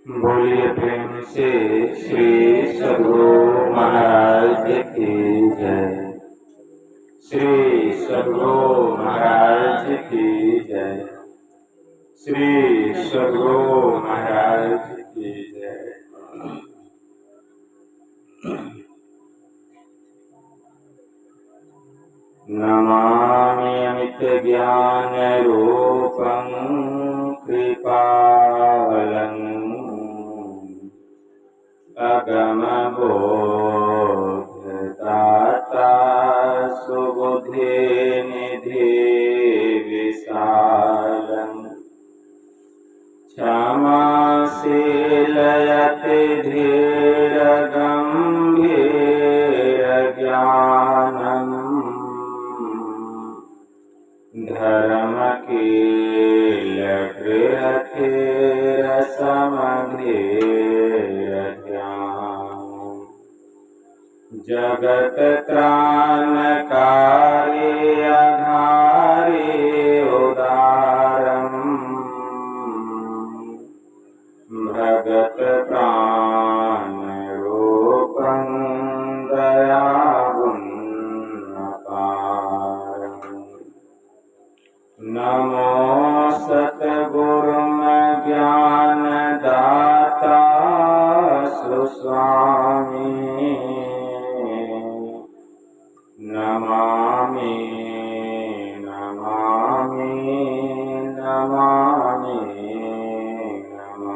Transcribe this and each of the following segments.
बोलिए प्रेम से श्री सद्गुरु महाराज की जय। श्री सद्गुरु महाराज की जय। श्री सद्गुरु महाराज की जय। नमामि अमित ज्ञान रूपं कृपावलं अगम बोधदाता सुबुद्धि निधि विशालं क्षमाशीलयति धीर गंभीर ज्ञानम् धर्म कील गृहधीर समधीर ध्यान जगत त्राणकारी आधारी उदारम भगत प्राण रूपं दयावुन्न पारम्। नमो सतगुरुम ज्ञान दाता सुस्वामी नमामि नमामि नमामि नमामि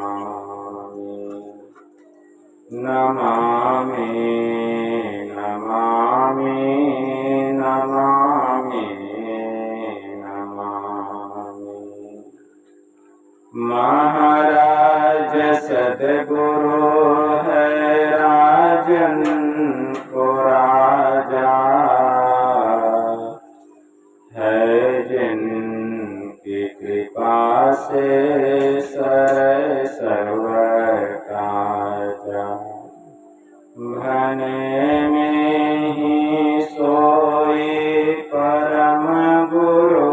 नमामि नमामि नमामि। महाराज सद्गुरु है राजन को राजा है जिनकी कृपा से सर्व काजा भने में ही सोई परम गुरु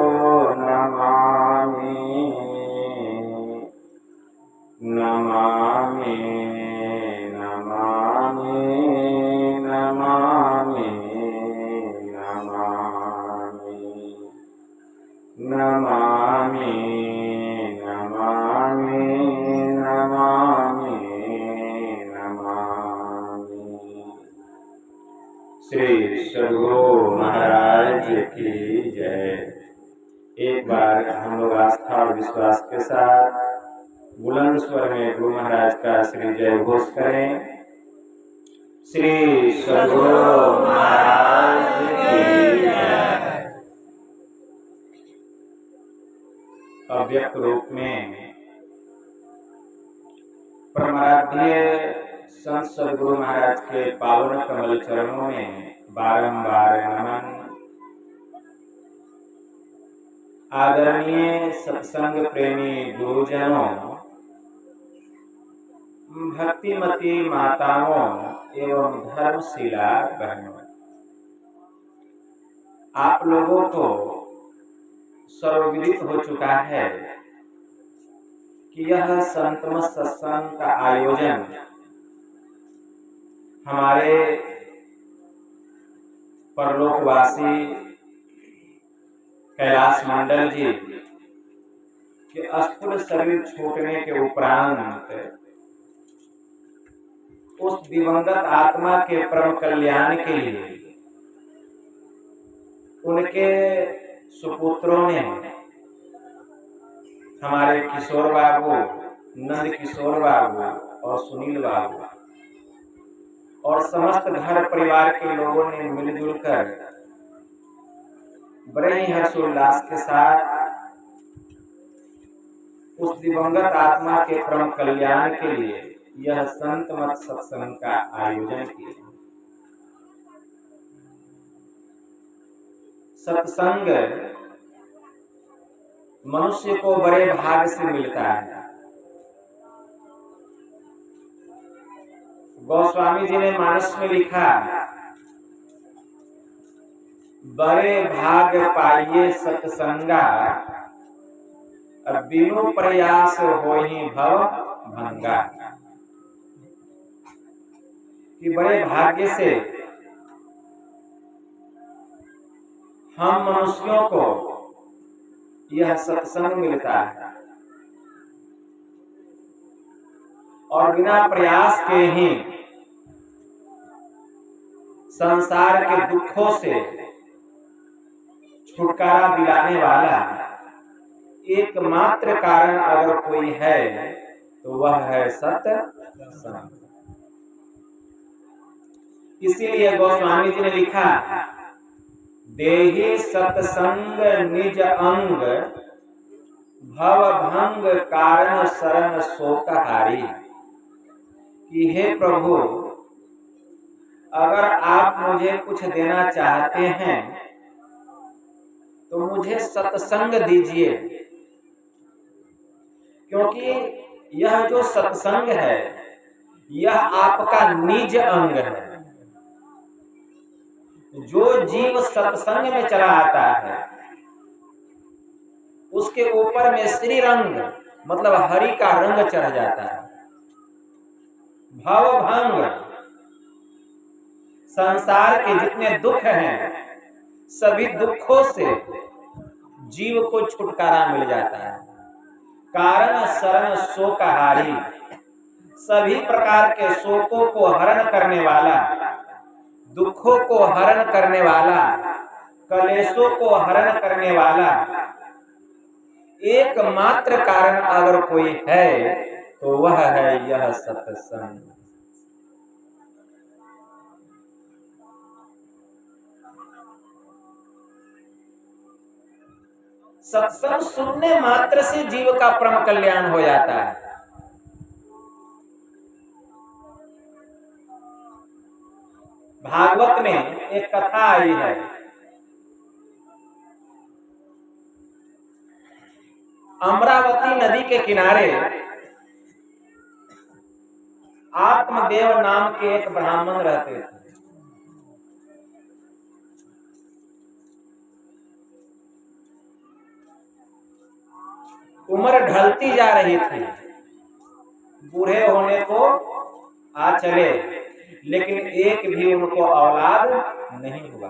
नमामि नमामि नमामि नमामि नमामि नमामि नमामि नमामि नमामि। श्री सद्गुरु महाराज की जय। एक बार हम लोग आस्था और विश्वास के साथ बुलंद स्वर में गुरु महाराज का श्री जय घोष करें। श्री सद्गुरु महाराज की जय। अव्यक्त रूप में परमाराध्य संत सद्गुरु महाराज के पावन कमल चरणों में बारंबार नमन। आदरणीय सत्संग प्रेमी गुरुजनों, भक्तिमती माताओं एवं धर्मशिला बहनों, आप लोगों को सर्वविदित हो चुका है कि यह संतमत सत्संग का आयोजन हमारे परलोकवासी कैलाश मंडल जी के स्थूल शरीर छूटने के उपरांत उस दिवंगत आत्मा के परम कल्याण के लिए उनके सुपुत्रों ने हमारे किशोर बाबू, नंद किशोर बाबू और सुनील बाबू और समस्त घर परिवार के लोगों ने मिलजुल कर बड़े ही हर्षोल्लास के साथ उस दिवंगत आत्मा के परम कल्याण के लिए यह संत मत सत्संग का आयोजन किया। सत्संग मनुष्य को बड़े भाग से मिलता है। गोस्वामी जी ने मानस में लिखा, बड़े भाग पाइए सत्संगा, बिनु प्रयास होहि भव भंगा, कि बड़े भाग्य से हम मनुष्यों को यह सत्संग मिलता है और बिना प्रयास के ही संसार के दुखों से छुटकारा दिलाने वाला एकमात्र कारण अगर कोई है तो वह है सत्संग। इसीलिए गोस्वामी जी ने लिखा, देहि सत्संग निज अंग, भव भंग कारण शरण शोकहारी। कि हे प्रभु, अगर आप मुझे कुछ देना चाहते हैं तो मुझे सत्संग दीजिए, क्योंकि यह जो सत्संग है यह आपका निज अंग है। जो जीव सत्संग में चला आता है उसके ऊपर में श्री रंग मतलब हरि का रंग चढ़ जाता है। भव भंग, संसार के जितने दुख हैं सभी दुखों से जीव को छुटकारा मिल जाता है। कारण शरण शोकहारी, सभी प्रकार के शोकों को हरण करने वाला, दुखों को हरण करने वाला, कलेशों को हरण करने वाला एकमात्र कारण अगर कोई है तो वह है यह सत्संग। सत्संग सुनने मात्र से जीव का परम कल्याण हो जाता है। भागवत में एक कथा आई है, अमरावती नदी के किनारे आत्मदेव नाम के एक ब्राह्मण रहते थे। उम्र ढलती जा रही थी, बूढ़े होने को आ चले, लेकिन एक भी उनको औलाद नहीं हुआ।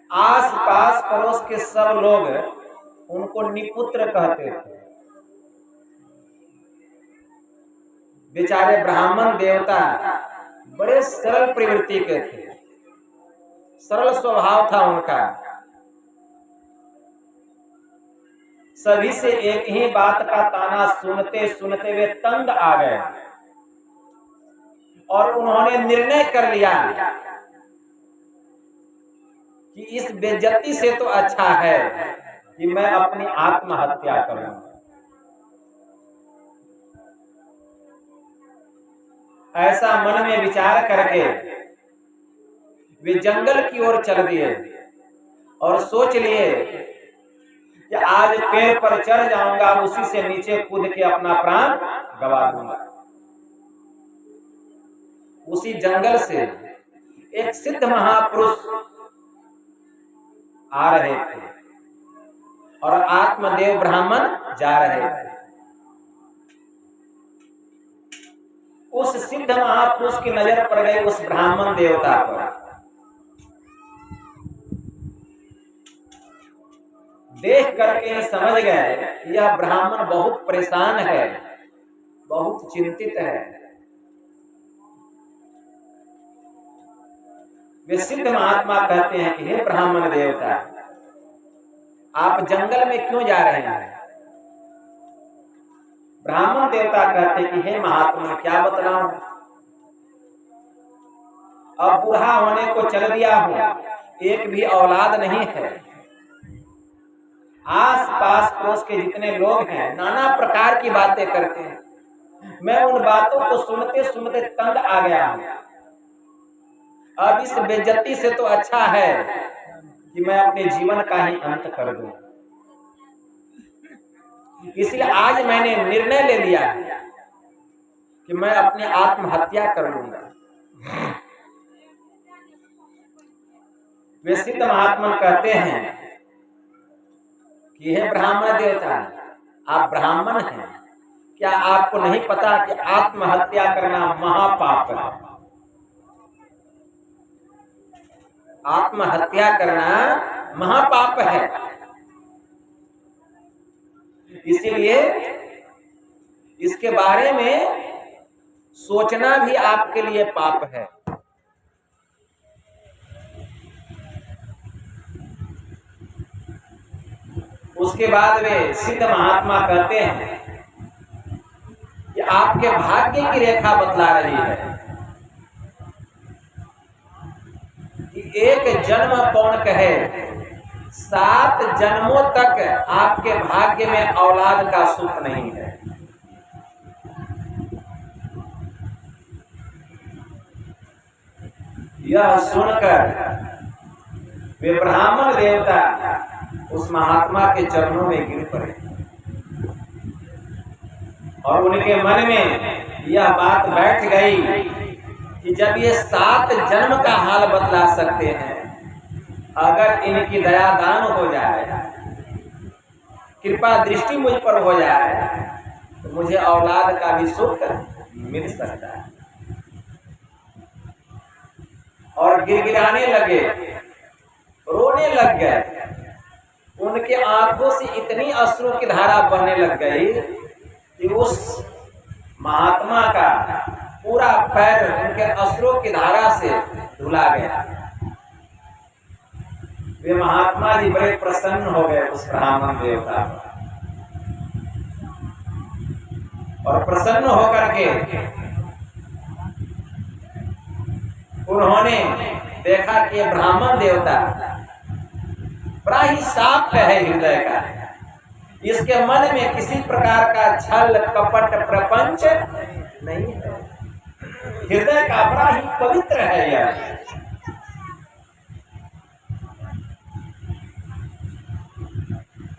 आस पास पड़ोस के सब लोग उनको निपुत्र कहते थे। बेचारे ब्राह्मण देवता बड़े सरल प्रवृत्ति के थे, सरल स्वभाव था उनका। सभी से एक ही बात का ताना सुनते सुनते वे तंग आ गए और उन्होंने निर्णय कर लिया कि इस बेइज्जती से तो अच्छा है कि मैं अपनी आत्महत्या करूं। ऐसा मन में विचार करके वे जंगल की ओर चल दिए और सोच लिए कि आज पेड़ पर चढ़ जाऊंगा, उसी से नीचे कूद के अपना प्राण गवा दूंगा। उसी जंगल से एक सिद्ध महापुरुष आ रहे थे और आत्मदेव ब्राह्मण जा रहे थे। उस सिद्ध महापुरुष की नजर पड़ गई उस ब्राह्मण देवता पर। देख करके समझ गए यह ब्राह्मण बहुत परेशान है, बहुत चिंतित है। वे सिद्ध महात्मा कहते हैं कि हे ब्राह्मण देवता, आप जंगल में क्यों जा रहे हैं? ब्राह्मण देवता कहते हैं कि हे महात्मा, क्या बतलाऊं, अब बूढ़ा होने को चल दिया हूं, एक भी औलाद नहीं है। आस पास पड़ोस के जितने लोग हैं नाना प्रकार की बातें करते हैं, मैं उन बातों को सुनते सुनते तंग आ गया हूं। अब इस बेइज्जती से तो अच्छा है कि मैं अपने जीवन का ही अंत कर दूं। इसलिए आज मैंने निर्णय ले लिया है कि मैं अपनी आत्महत्या कर लूंगा। वे सिद्ध महात्मा कहते हैं कि हे ब्राह्मण देवता, आप ब्राह्मण हैं, क्या आपको नहीं पता कि आत्महत्या करना महापाप है? आत्महत्या करना महापाप है। इसीलिए इसके बारे में सोचना भी आपके लिए पाप है। उसके बाद वे सिद्ध महात्मा कहते हैं कि आपके भाग्य की रेखा बतला रही है कि एक जन्म कौन कहे, 7 जन्मों तक आपके भाग्य में औलाद का सुख नहीं है। यह सुनकर वे ब्राह्मण देवता उस महात्मा के चरणों में गिर पड़े और उनके मन में यह बात बैठ गई कि जब ये 7 जन्म का हाल बतला सकते हैं, अगर इनकी दया दान हो जाए, कृपा दृष्टि मुझ पर हो जाए, तो मुझे औलाद का भी सुख मिल सकता है। और गिड़गिड़ाने लगे, रोने लग गए। उनके आंखों से इतनी अश्रु की धारा बहने लग गई कि उस महात्मा का पूरा पैर उनके अश्रु की धारा से धुला गया। वे महात्मा जी बड़े प्रसन्न हो गए उस ब्राह्मण देवता और प्रसन्न होकर के उन्होंने देखा कि ब्राह्मण देवता बड़ा ही साफ है हृदय का, इसके मन में किसी प्रकार का छल कपट प्रपंच नहीं है, हृदय का बड़ा ही पवित्र है यह।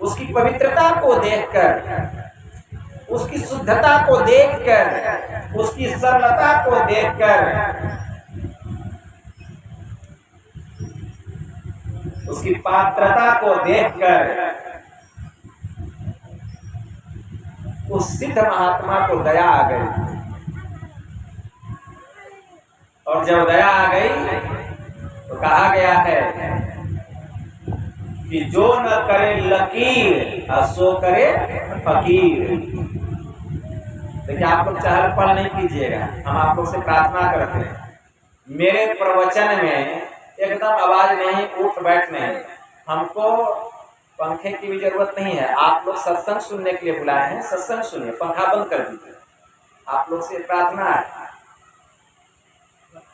उसकी पवित्रता को देखकर, उसकी शुद्धता को देखकर, उसकी सरलता को देखकर, उसकी पात्रता को देखकर उस सिद्ध महात्मा को दया आ गई। और जब दया आ गई तो कहा गया है कि जो न करे लकीर सो करे फकीर। देखिए, आप लोग चहल पहल नहीं कीजिएगा, हम आप लोग से प्रार्थना करते हैं। मेरे प्रवचन में एकदम आवाज नहीं, उठ बैठ नहीं। हमको पंखे की भी जरूरत नहीं है। आप लोग सत्संग सुनने के लिए बुलाए हैं, सत्संग सुनिए, पंखा बंद कर दीजिए। आप लोग से प्रार्थना है,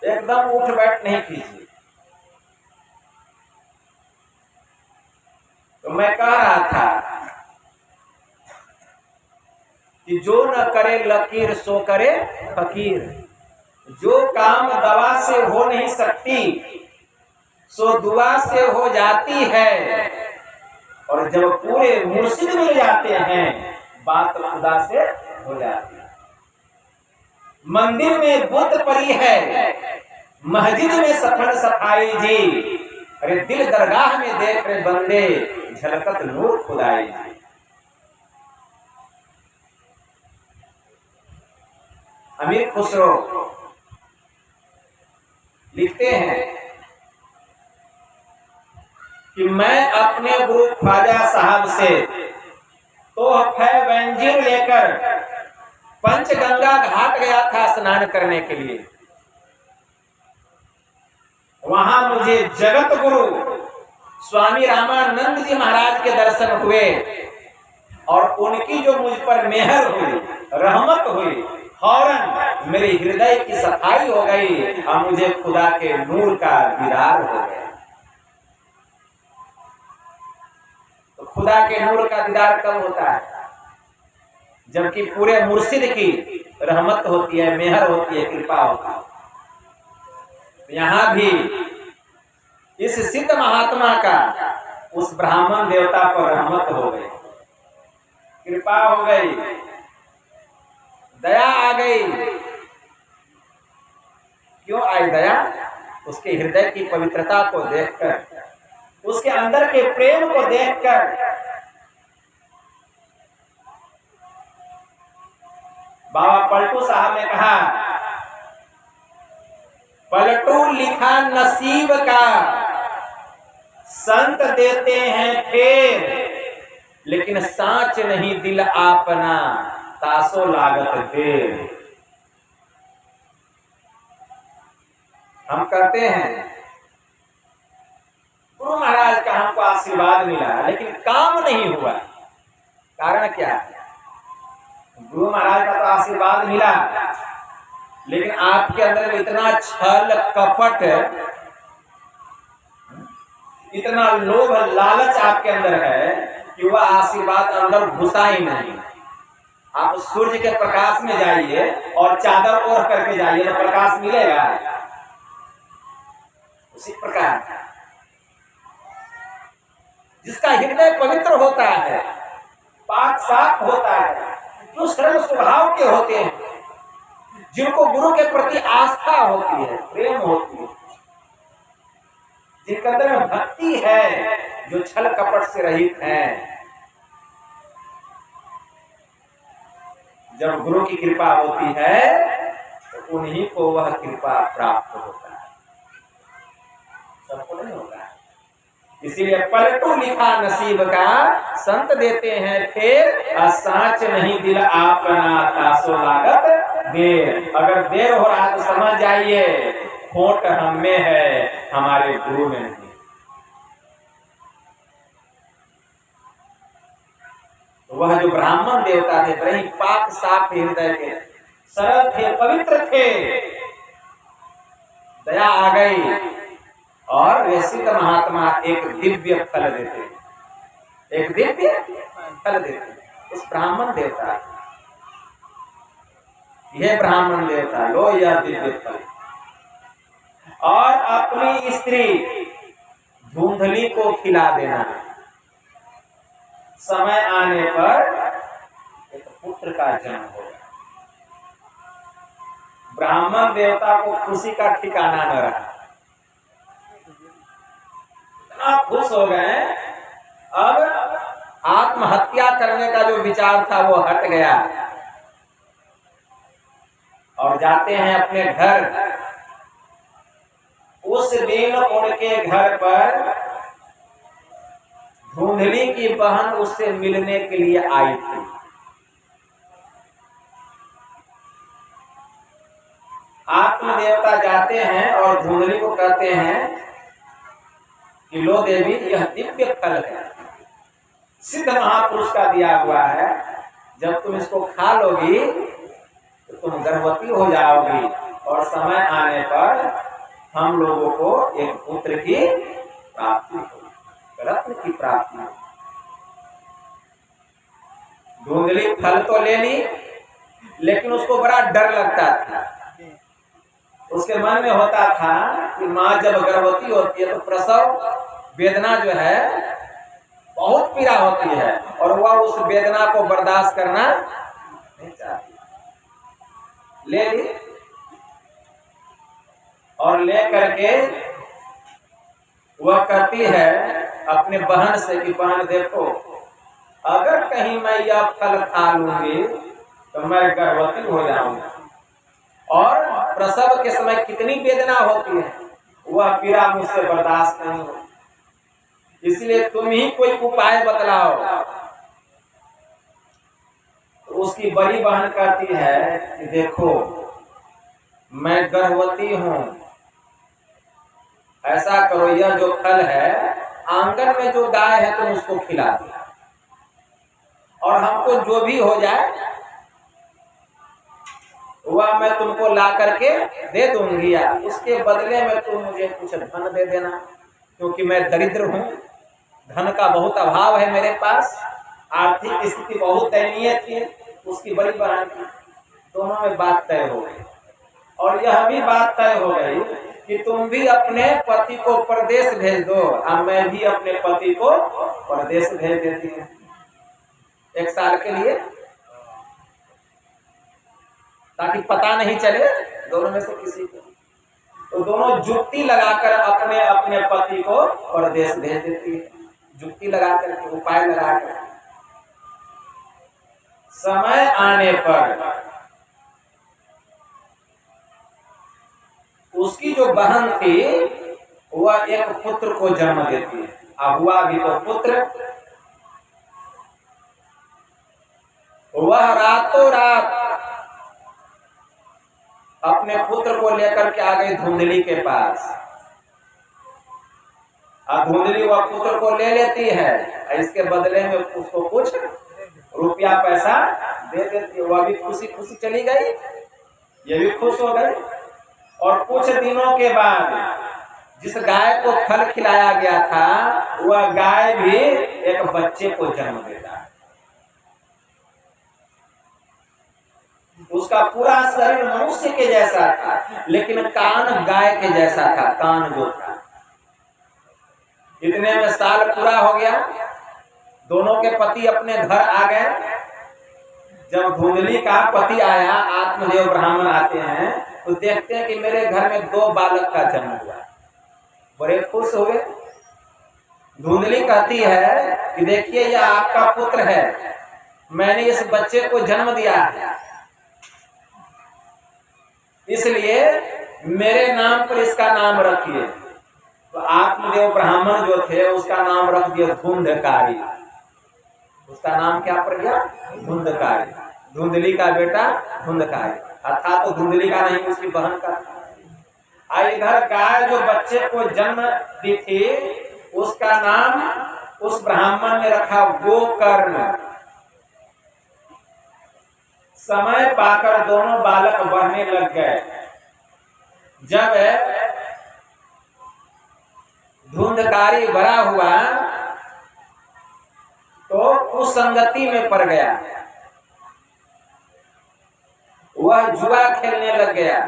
एकदम उठ बैठ नहीं कीजिए। तो मैं कह रहा था कि जो न करे लकीर सो करे फकीर। जो काम दवा से हो नहीं सकती सो दुआ से हो जाती है, और जब पूरे मुर्शिद मिल जाते हैं बात खुदा से हो जाती है। मंदिर में बुत पड़ी है, मस्जिद में सफल सफाई जी, अरे दिल दरगाह में देख रहे बंदे झलकत नूर खुदाई जी। अमीर खुसरो लिखते हैं कि मैं अपने गुरु ख्वाजा साहब से तोहफे व्यंजन लेकर पंचगंगा घाट गया था स्नान करने के लिए। वहां मुझे जगत गुरु स्वामी रामानंद जी महाराज के दर्शन हुए और उनकी जो मुझ पर मेहर हुई, रहमत हुई, फौरन मेरे हृदय की सफाई हो गई और मुझे खुदा के नूर का दीदार हो गया। तो खुदा के नूर का दीदार कब होता है? जबकि पूरे मुर्शिद की रहमत होती है, मेहर होती है, कृपा होती है। यहाँ भी इस सिद्ध महात्मा का उस ब्राह्मण देवता पर रहमत हो गई, कृपा हो गई, दया आ गई। क्यों आई दया? उसके हृदय की पवित्रता को देखकर, उसके अंदर के प्रेम को देखकर। बाबा पलटू साहब ने कहा, पलटू लिखा नसीब का, संत देते हैं फेर, लेकिन साच नहीं दिल आपना, तासो लागत देर। हम कहते हैं गुरु महाराज का हमको आशीर्वाद मिला, लेकिन काम नहीं हुआ। कारण क्या है? गुरु महाराज का तो आशीर्वाद मिला, लेकिन आपके अंदर इतना छल कपट, इतना लोभ लालच आपके अंदर है कि वह आशीर्वाद अंदर घुसा ही नहीं। आप सूर्य के प्रकाश में जाइए और चादर ओढ़ करके जाइए तो प्रकाश मिलेगा। उसी प्रकार जिसका हृदय पवित्र होता है, पाक साफ होता है, जो सरल स्वभाव के होते हैं, जिनको गुरु के प्रति आस्था होती है, प्रेम होती है, जिनके अंदर में भक्ति है, जो छल कपट से रहित है, जब गुरु की कृपा होती है तो उन्हीं को वह कृपा प्राप्त होता है, सबको नहीं होता है। इसीलिए पलटू लिखा नसीब का, संत देते हैं फेर, साच नहीं दिल आपना, तासो लागत देर। अगर देर हो रहा तो समझ जाइए खोट हम में है, हमारे गुरु में नहीं। वह जो ब्राह्मण देवता थे, बड़े ही पाक साफ हृदय के, सरल थे, पवित्र थे, दया आ गई और वे सिद्ध महात्मा एक दिव्य फल देते, एक दिव्य फल देते उस ब्राह्मण देवता। यह ब्राह्मण देवता लो यह दिव्य फल, और अपनी स्त्री धुंधली को खिला देना। समय आने पर एक पुत्र का जन्म होगा। ब्राह्मण देवता को खुशी का ठिकाना न रहा, इतना खुश हो गए। अब आत्महत्या करने का जो विचार था वो हट गया, और जाते हैं अपने घर। उस दिन उनके घर पर धुंधली की बहन उससे मिलने के लिए आई थी। आत्मदेवता जाते हैं और धुंधली को कहते हैं कि लो देवी, यह दिव्य फल है, सिद्ध महापुरुष का दिया हुआ है, जब तुम इसको खा लोगी तो तुम गर्भवती हो जाओगी, और समय आने पर हम लोगों को एक पुत्र की प्राप्ति होगी, रत्न की प्राप्ति। धुंधली फल तो ले ली, लेकिन उसको बड़ा डर लगता था। उसके मन में होता था कि माँ जब गर्भवती होती है तो प्रसव वेदना जो है बहुत पीड़ा होती है, और वह उस वेदना को बर्दाश्त करना नहीं चाहती। ले ली, और ले करके वह कहती है अपने बहन से कि बहन देखो, अगर कहीं मैं यह फल खा लूंगी तो मैं गर्भवती हो जाऊंगी, और प्रसव के समय कितनी वेदना होती है, वह पीड़ा मुझसे बर्दाश्त नहीं होती, इसलिए तुम ही कोई उपाय बतलाओ। तो उसकी बड़ी बहन कहती है कि देखो, मैं गर्भवती हूं, ऐसा करो, यह जो फल है आंगन में जो गाय है तुम उसको खिला दो, और हमको जो भी हो जाए वह मैं तुमको ला करके दे दूंगी, या उसके बदले में तुम मुझे कुछ धन दे देना, क्योंकि मैं दरिद्र हूं, धन का बहुत अभाव है मेरे पास, आर्थिक स्थिति बहुत दयनीय थी उसकी बड़ी बहन की। दोनों में बात तय हो गई, और यह भी बात तय हो गई कि तुम भी अपने पति को परदेश भेज दो, और मैं भी अपने पति को परदेश भेज देती हूँ 1 साल के लिए, ताकि पता नहीं चले दोनों में से किसी को। तो दोनों जुक्ति लगाकर अपने अपने पति को परदेश भेज देती है, जुक्ति लगाकर के, उपाय लगाकर। समय आने पर जो बहन थी वह एक पुत्र को जन्म देती है। अब हुआ भी तो पुत्र। वह रातों रात अपने पुत्र को लेकर के आ गई धुंधली के पास। अब धुंधली वह पुत्र को ले लेती है, इसके बदले में उसको कुछ रुपया पैसा दे देती है। वह भी खुशी खुशी चली गई, ये भी खुश हो गई। और कुछ दिनों के बाद जिस गाय को फल खिलाया गया था वह गाय भी एक बच्चे को जन्म देता है। उसका पूरा शरीर मनुष्य के जैसा था, लेकिन कान गाय के जैसा था, कान जो था। इतने में साल पूरा हो गया, दोनों के पति अपने घर आ गए। जब धुंधली का पति आया, आत्मदेव ब्राह्मण आते हैं तो देखते हैं कि मेरे घर में 2 बालक का जन्म हुआ। बड़े खुश हुए। धुंधली कहती है कि देखिए यह आपका पुत्र है, मैंने इस बच्चे को जन्म दिया है, इसलिए मेरे नाम पर इसका नाम रखिए। तो आत्मदेव ब्राह्मण जो थे उसका नाम रख दिया धुंधकारी। उसका नाम क्या पड़ गया? धुंधकारी। धुंधली का बेटा धुंधकारी, अर्थात तो धुंधली का नहीं, उसकी बहन का। इधर गाय जो बच्चे को जन्म दी थी उसका नाम उस ब्राह्मण ने रखा गोकर्ण। समय पाकर दोनों बालक बढ़ने लग गए। जब धुंधकारी बड़ा हुआ तो कुसंगति में पड़ गया। वह जुआ खेलने लग गया,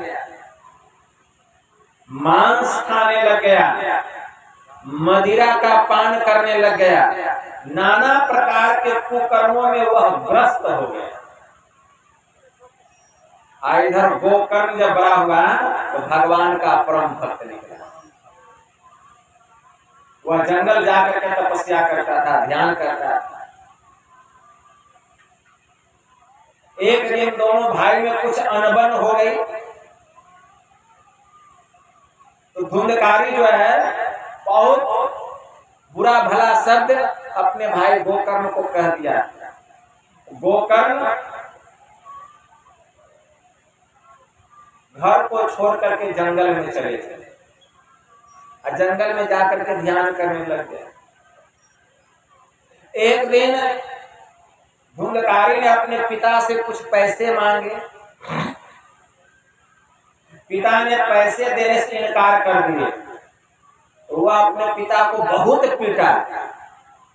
मांस खाने लग गया, मदिरा का पान करने लग गया, नाना प्रकार के कुकर्मों में वह ग्रस्त हो गया। इधर गोकर्ण जब बड़ा हुआ तो भगवान का परम भक्त निकला। वह जंगल जाकर के तपस्या करता था, ध्यान करता था। एक दिन दोनों भाई में कुछ अनबन हो गई तो धुंधकारी जो है बहुत बुरा भला शब्द अपने भाई गोकर्ण को कह दिया। गोकर्ण घर को छोड़ करके जंगल में चले गए और जंगल में जाकर के ध्यान करने लग गए। एक दिन धुंधकारी ने अपने पिता से कुछ पैसे मांगे। पिता ने पैसे देने से इनकार कर दिए तो वह अपने पिता को बहुत पीटा,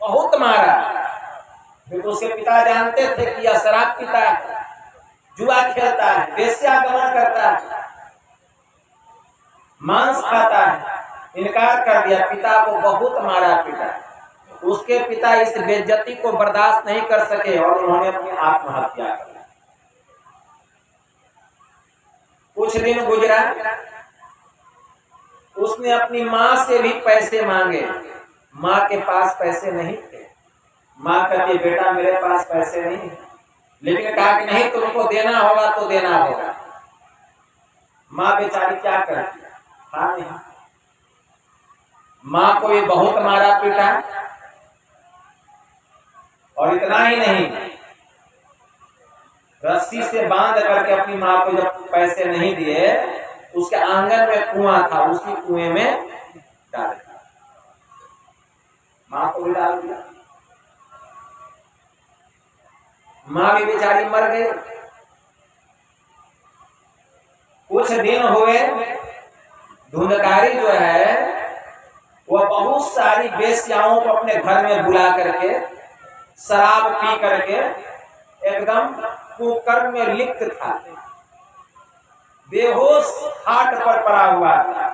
बहुत मारा। क्योंकि उसके पिता जानते थे कि यह शराब पीता है, जुआ खेलता है, वेश्यागमन करता है, मांस खाता है। इनकार कर दिया, पिता को बहुत मारा पीटा। उसके पिता इस बेइज्जती को बर्दाश्त नहीं कर सके और उन्होंने अपनी आत्महत्या कर ली। कुछ दिन गुजरा, उसने अपनी माँ से भी पैसे मांगे। माँ के पास पैसे नहीं थे। माँ कहती बेटा मेरे पास पैसे नहीं है, लेकिन कहा कि नहीं तुमको देना होगा तो देना होगा। माँ बेचारी क्या करती, हाँ नहीं। माँ को ये बहुत मारा पीटा और इतना ही नहीं, रस्सी से बांध करके अपनी माँ को जब पैसे नहीं दिए, उसके आंगन में कुआं था, उसी कुएं में डाल दिया। माँ को भी डाल दिया। माँ भी बेचारी मर गई। कुछ दिन हुए, धुंधकारी जो है वह बहुत सारी वेश्याओं को अपने घर में बुला करके शराब पी करके एकदम कुकर्म में लिप्त था, बेहोश खाट पर पड़ा हुआ था।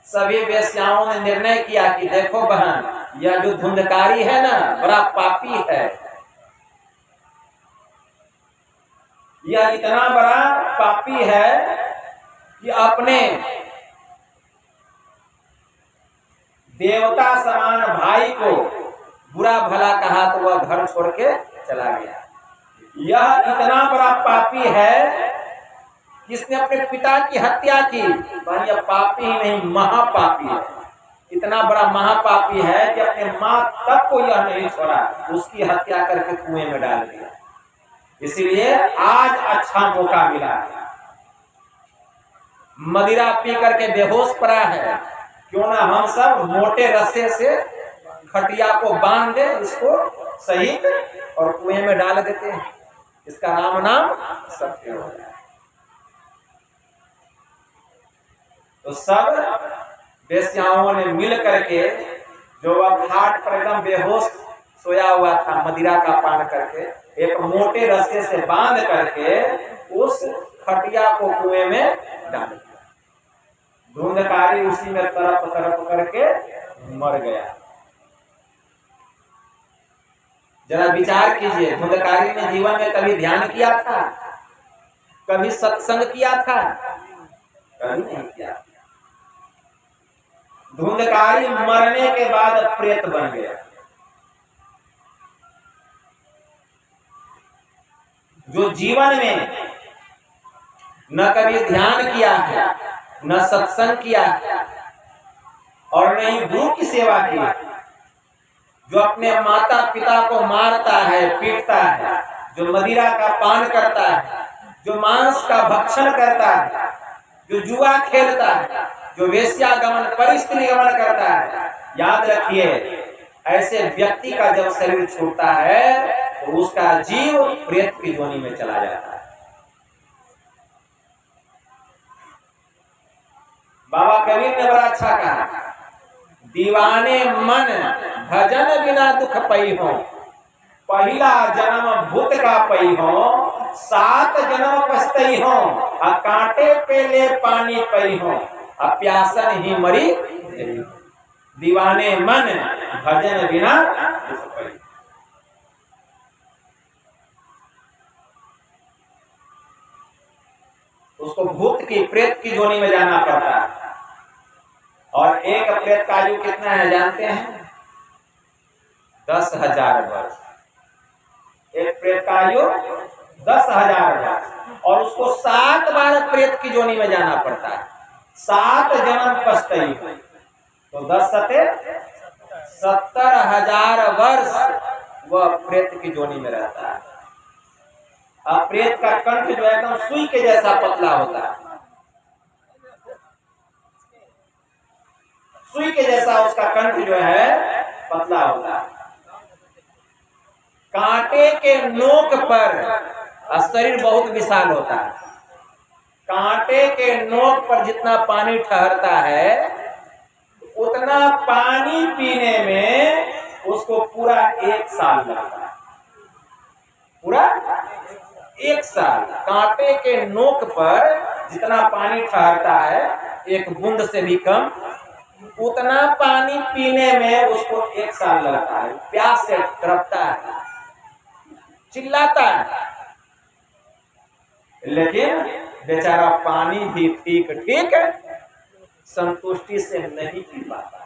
सभी वेश्याओं ने निर्णय किया कि देखो बहन, यह जो धुंधकारी है ना बड़ा पापी है। यह इतना बड़ा पापी है कि अपने देवता समान भाई को बुरा भला कहा तो वह घर छोड़ के चला गया। यह इतना बड़ा पापी है किसने अपने पिता की हत्या की, भाई यह पापी ही नहीं महापापी है। इतना बड़ा महापापी है कि अपने माँ तक को यह नहीं छोड़ा, उसकी हत्या करके कुएं में डाल दिया। इसीलिए आज अच्छा मौका मिला है। मदिरा पी करके बेहोश पड़ा है, क्यों ना हम सब मोटे रस्से से खटिया को बांध दे इसको सहित और कुएं में डाल देते हैं। इसका नाम सत्य हो जाए। तो सब वेश्याओं ने मिल करके, जो वह घाट पर एकदम बेहोश सोया हुआ था मदिरा का पान करके, एक मोटे रस्से से बांध करके उस खटिया को कुएं में डाल दिया। धुंधकारी उसी में तरफ तरफ करके मर गया। जरा विचार कीजिए, धुंधकारी ने जीवन में कभी ध्यान किया था, कभी सत्संग किया था? कभी नहीं किया। धुंधकारी मरने के बाद प्रेत बन गया। जो जीवन में न कभी ध्यान किया है, न सत्संग किया है और न ही गुरु की सेवा की, जो अपने माता पिता को मारता है, पीटता है, जो मदिरा का पान करता है, जो मांस का भक्षण करता है, जो जुआ खेलता है, जो वेश्यागमन परिस्त्री गमन करता है, याद रखिए ऐसे व्यक्ति का जब शरीर छूटता है तो उसका जीव प्रेत की योनि में चला जाता है। बाबा कबीर ने बड़ा अच्छा कहा, दीवाने मन भजन बिना दुख पई हो, पहला जन्म भूत का पई हो, 7 जन्म पछतई हो, कांटे पे ले पानी पई हो, प्यासन ही मरी। दीवाने मन भजन बिना दुख पई। उसको भूत की प्रेत की योनि में जाना पड़ता है। और एक प्रेत का आयु कितना है जानते हैं? 10,000 वर्ष। एक प्रेत का आयु 10,000 वर्ष और उसको 7 बार प्रेत की योनि में जाना पड़ता है। 7 जन्म पछतई तो 10 सते 70,000 वर्ष वह प्रेत की योनि में रहता है। अब प्रेत का कंठ जो है एकदम सुई के जैसा पतला होता है, सुई के जैसा उसका कंठ जो है पतला होता है। कांटे के नोक पर शरीर बहुत विशाल होता है। कांटे के नोक पर जितना पानी ठहरता है उतना पानी पीने में उसको पूरा 1 साल लगता है। पूरा 1 साल कांटे के नोक पर जितना पानी ठहरता है, एक बूंद से भी कम, उतना पानी पीने में उसको 1 साल लगता है। प्यास से तड़पता है, चिल्लाता है, लेकिन बेचारा पानी भी ठीक ठीक संतुष्टि से नहीं पी पाता।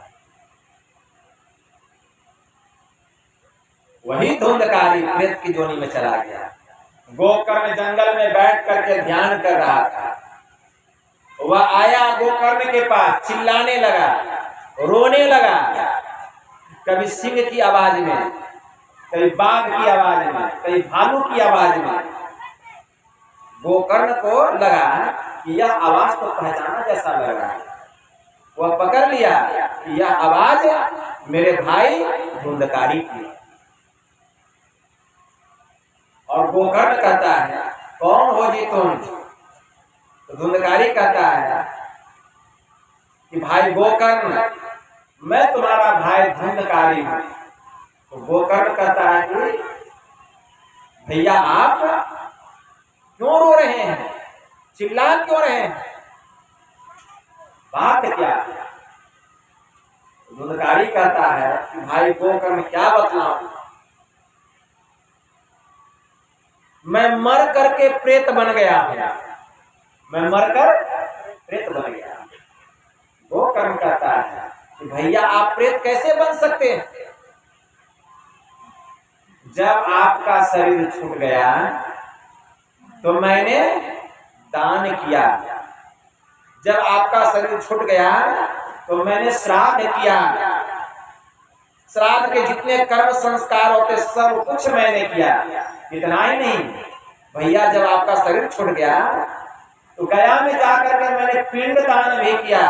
वही धुंधकारी प्रेत की योनि में चला गया। गोकर्ण जंगल में बैठ करके ध्यान कर रहा था। वह आया गोकर्ण के पास, चिल्लाने लगा, रोने लगा, कभी सिंह की आवाज में, कभी बाघ की आवाज में, कभी भालू की आवाज में। गोकर्ण को लगा कि यह आवाज तो पहचाना जैसा लग रहा है। वह पकड़ लिया कि यह आवाज मेरे भाई धुंधकारी की। और गोकर्ण कहता है, कौन हो जी तुम? तो धुंधकारी कहता है कि भाई गोकर्ण, मैं तुम्हारा भाई धुंधकारी हूं। तो गोकर्ण कहता है कि भैया आप क्यों रो रहे हैं, चिल्ला क्यों रहे हैं, बात क्या है? धुंधकारी कहता है कि भाई गोकर्ण क्या बतलाऊं, मैं मर करके प्रेत बन गया हूं, मैं मरकर प्रेत बन गया। गोकर्ण कहता है कि भैया आप प्रेत कैसे बन सकते हैं? जब आपका शरीर छूट गया तो मैंने दान किया। जब आपका शरीर छूट गया तो मैंने श्राद्ध किया। श्राद्ध के जितने कर्म संस्कार होते सब कुछ मैंने किया। इतना ही नहीं भैया, जब आपका शरीर छूट गया तो गया में जाकर के मैंने पिंड दान भी किया।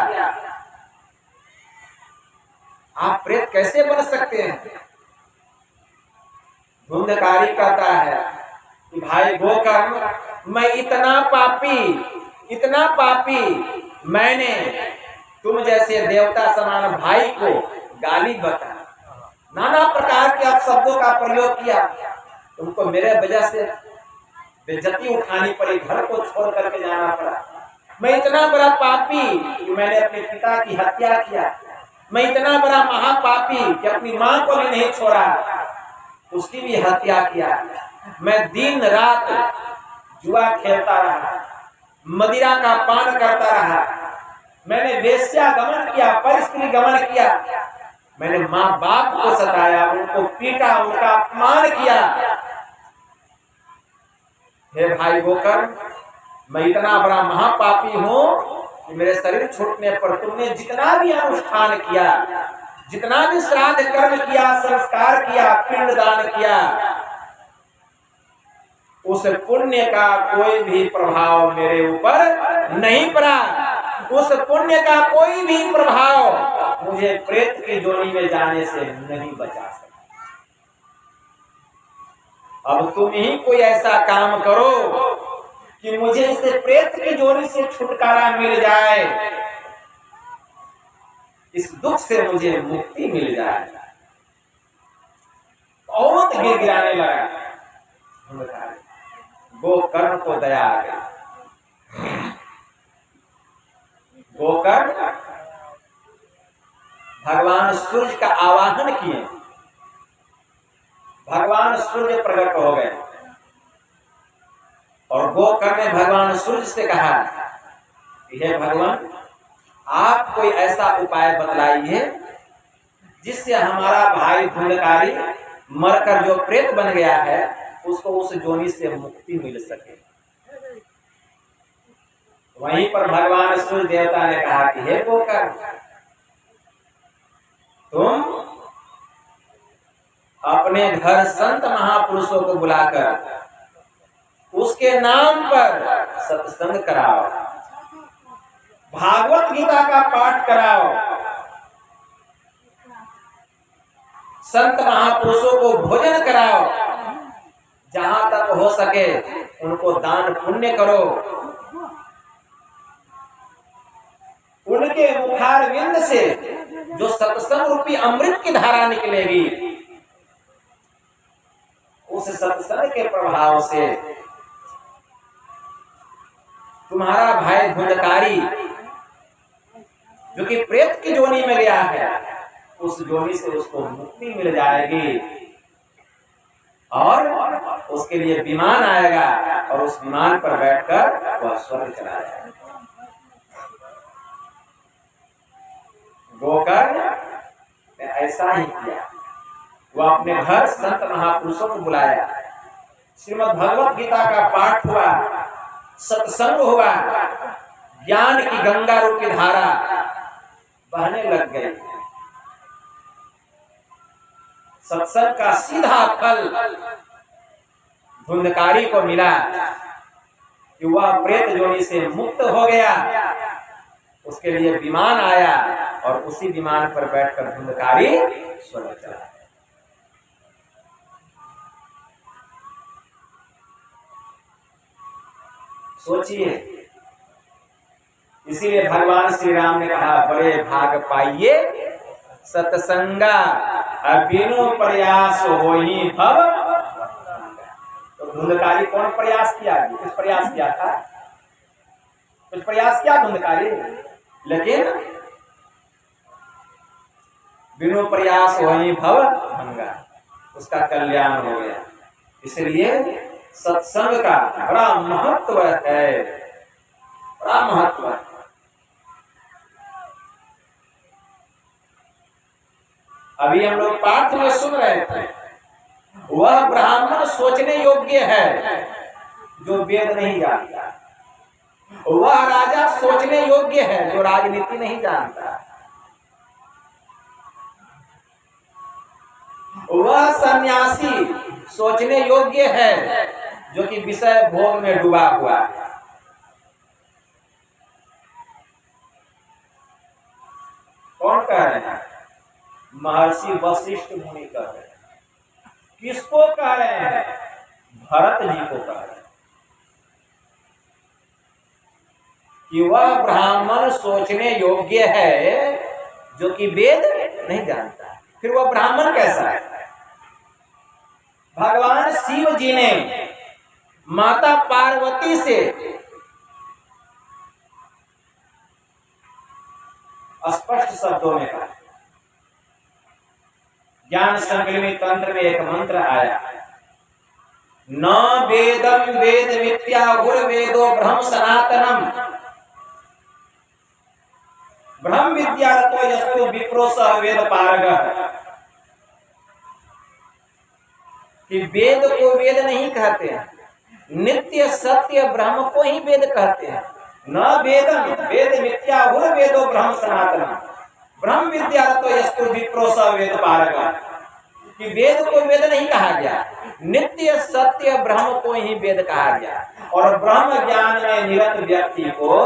आप प्रेत कैसे बन सकते हैं? धुंधकारी कहता है कि भाई गोकर्ण, मैं इतना पापी मैंने तुम जैसे देवता समान भाई को गाली बता, नाना प्रकार के आप शब्दों का प्रयोग किया। तुमको मेरे वजह से बेइज्जती उठानी पड़ी, घर को छोड़ करके जाना पड़ा। मैं इतना बड़ा पापी कि मैंने अपने पिता की हत्या किया। मैं इतना बड़ा महापापी कि अपनी मां को भी नहीं छोड़ा, उसकी भी हत्या किया। मैं दिन रात जुआ खेलता रहा, मदिरा का पान करता रहा। मैंने वेश्या गमन किया, परस्त्री गमन किया। मैंने माँ बाप को सताया, उनको पीटा, उनका अपमान किया। हे भाई गोकर्ण, मैं इतना बड़ा महापापी हूँ कि मेरे शरीर छूटने पर तुमने जितना भी अनुष्ठान किया, जितना भी श्राद्ध कर्म किया, संस्कार किया, पिंड दान किया, उस पुण्य का कोई भी प्रभाव मेरे ऊपर नहीं पड़ा। उस पुण्य का कोई भी प्रभाव मुझे प्रेत की जोनी में जाने से नहीं बचा सका। अब तुम ही कोई ऐसा काम करो कि मुझे इस प्रेत की जोनी से छुटकारा मिल जाए, इस दुख से मुझे मुक्ति मिल जाए। बहुत गिड़गिड़ाने लगा। गोकर्ण को दया आ गई। गोकर्ण भगवान सूर्य का आवाहन किए। भगवान सूर्य प्रकट हो गए और गोकर्ण ने भगवान सूर्य से कहा, हे भगवान, आप कोई ऐसा उपाय बतलाइए जिससे हमारा भाई धुंधकारी मरकर जो प्रेत बन गया है उसको उस जोनी से मुक्ति मिल सके। वहीं पर भगवान सूर्य देवता ने कहा कि हे गोकर्ण, तुम अपने घर संत महापुरुषों को बुलाकर उसके नाम पर सत्संग कराओ, भागवत गीता का पाठ कराओ, संत महापुरुषों को भोजन कराओ, जहां तक हो सके उनको दान पुण्य करो, उनके मुखारविंद से जो सत्संग रूपी अमृत की धारा निकलेगी, उस सत्संग के प्रभाव से तुम्हारा भाई धुंधकारी जो कि प्रेत की जोनी में गया है, उस जोनी से उसको मुक्ति मिल जाएगी और उसके लिए विमान आएगा और उस विमान पर बैठकर वह स्वर्ग चला जाएगा। गोकर्ण ने ऐसा ही किया। वह अपने घर संत महापुरुषों को बुलाया, श्रीमद् भगवत गीता का पाठ हुआ, सत्संग हुआ, ज्ञान की गंगा रूपी धारा बहने लग गई। सत्संग का सीधा फल धुंधकारी को मिला कि वह प्रेत जोनी से मुक्त हो गया। उसके लिए विमान आया और उसी विमान पर बैठकर धुंधकारी स्वर्ग चला। सोचिए, इसीलिए भगवान श्री राम ने कहा, बड़े भाग पाइए सत्संगा, बिनु प्रयास होई भव। तो धुंधकारी कौन प्रयास किया? कुछ प्रयास किया था, कुछ प्रयास किया धुंधकारी, लेकिन बिनु प्रयास होई भव भंगा, उसका कल्याण हो गया। इसलिए सत्संग का बड़ा महत्व है, बड़ा महत्व है। अभी हम लोग पाठ में सुन रहे थे, वह ब्राह्मण सोचने योग्य है जो वेद नहीं जानता। वह राजा सोचने योग्य है जो राजनीति नहीं जानता। वह सन्यासी सोचने योग्य है जो कि विषय भोग में डूबा हुआ है। कौन कह रहे हैं? महर्षि वशिष्ठ मुनि कह रहे हैं। किसको कह रहे हैं? भरत जी को कह रहे हैं कि वह ब्राह्मण सोचने योग्य है जो कि वेद नहीं जानता। फिर वह ब्राह्मण कैसा है? भगवान शिव जी ने माता पार्वती से स्पष्ट शब्दों में कहा। ज्ञान संकलित तंत्र में एक मंत्र आया, न वेदम वेद मिथ्या वेदो ब्रह्म सनातनम ब्रह्म विद्या तो यस्तु विप्रो सह वेद पारगः। कि वेद को वेद नहीं कहते हैं, नित्य सत्य ब्रह्म को ही वेद कहते हैं। न वेदम वेद मिथ्या वेदो ब्रह्म सनातनम ब्रह्म विद्या तो यस्तु विप्रो सह वेद पारगः। कि वेद को वेद नहीं कहा गया, नित्य सत्य ब्रह्म को ही वेद कहा गया। और ब्रह्म ज्ञान में निरत व्यक्ति को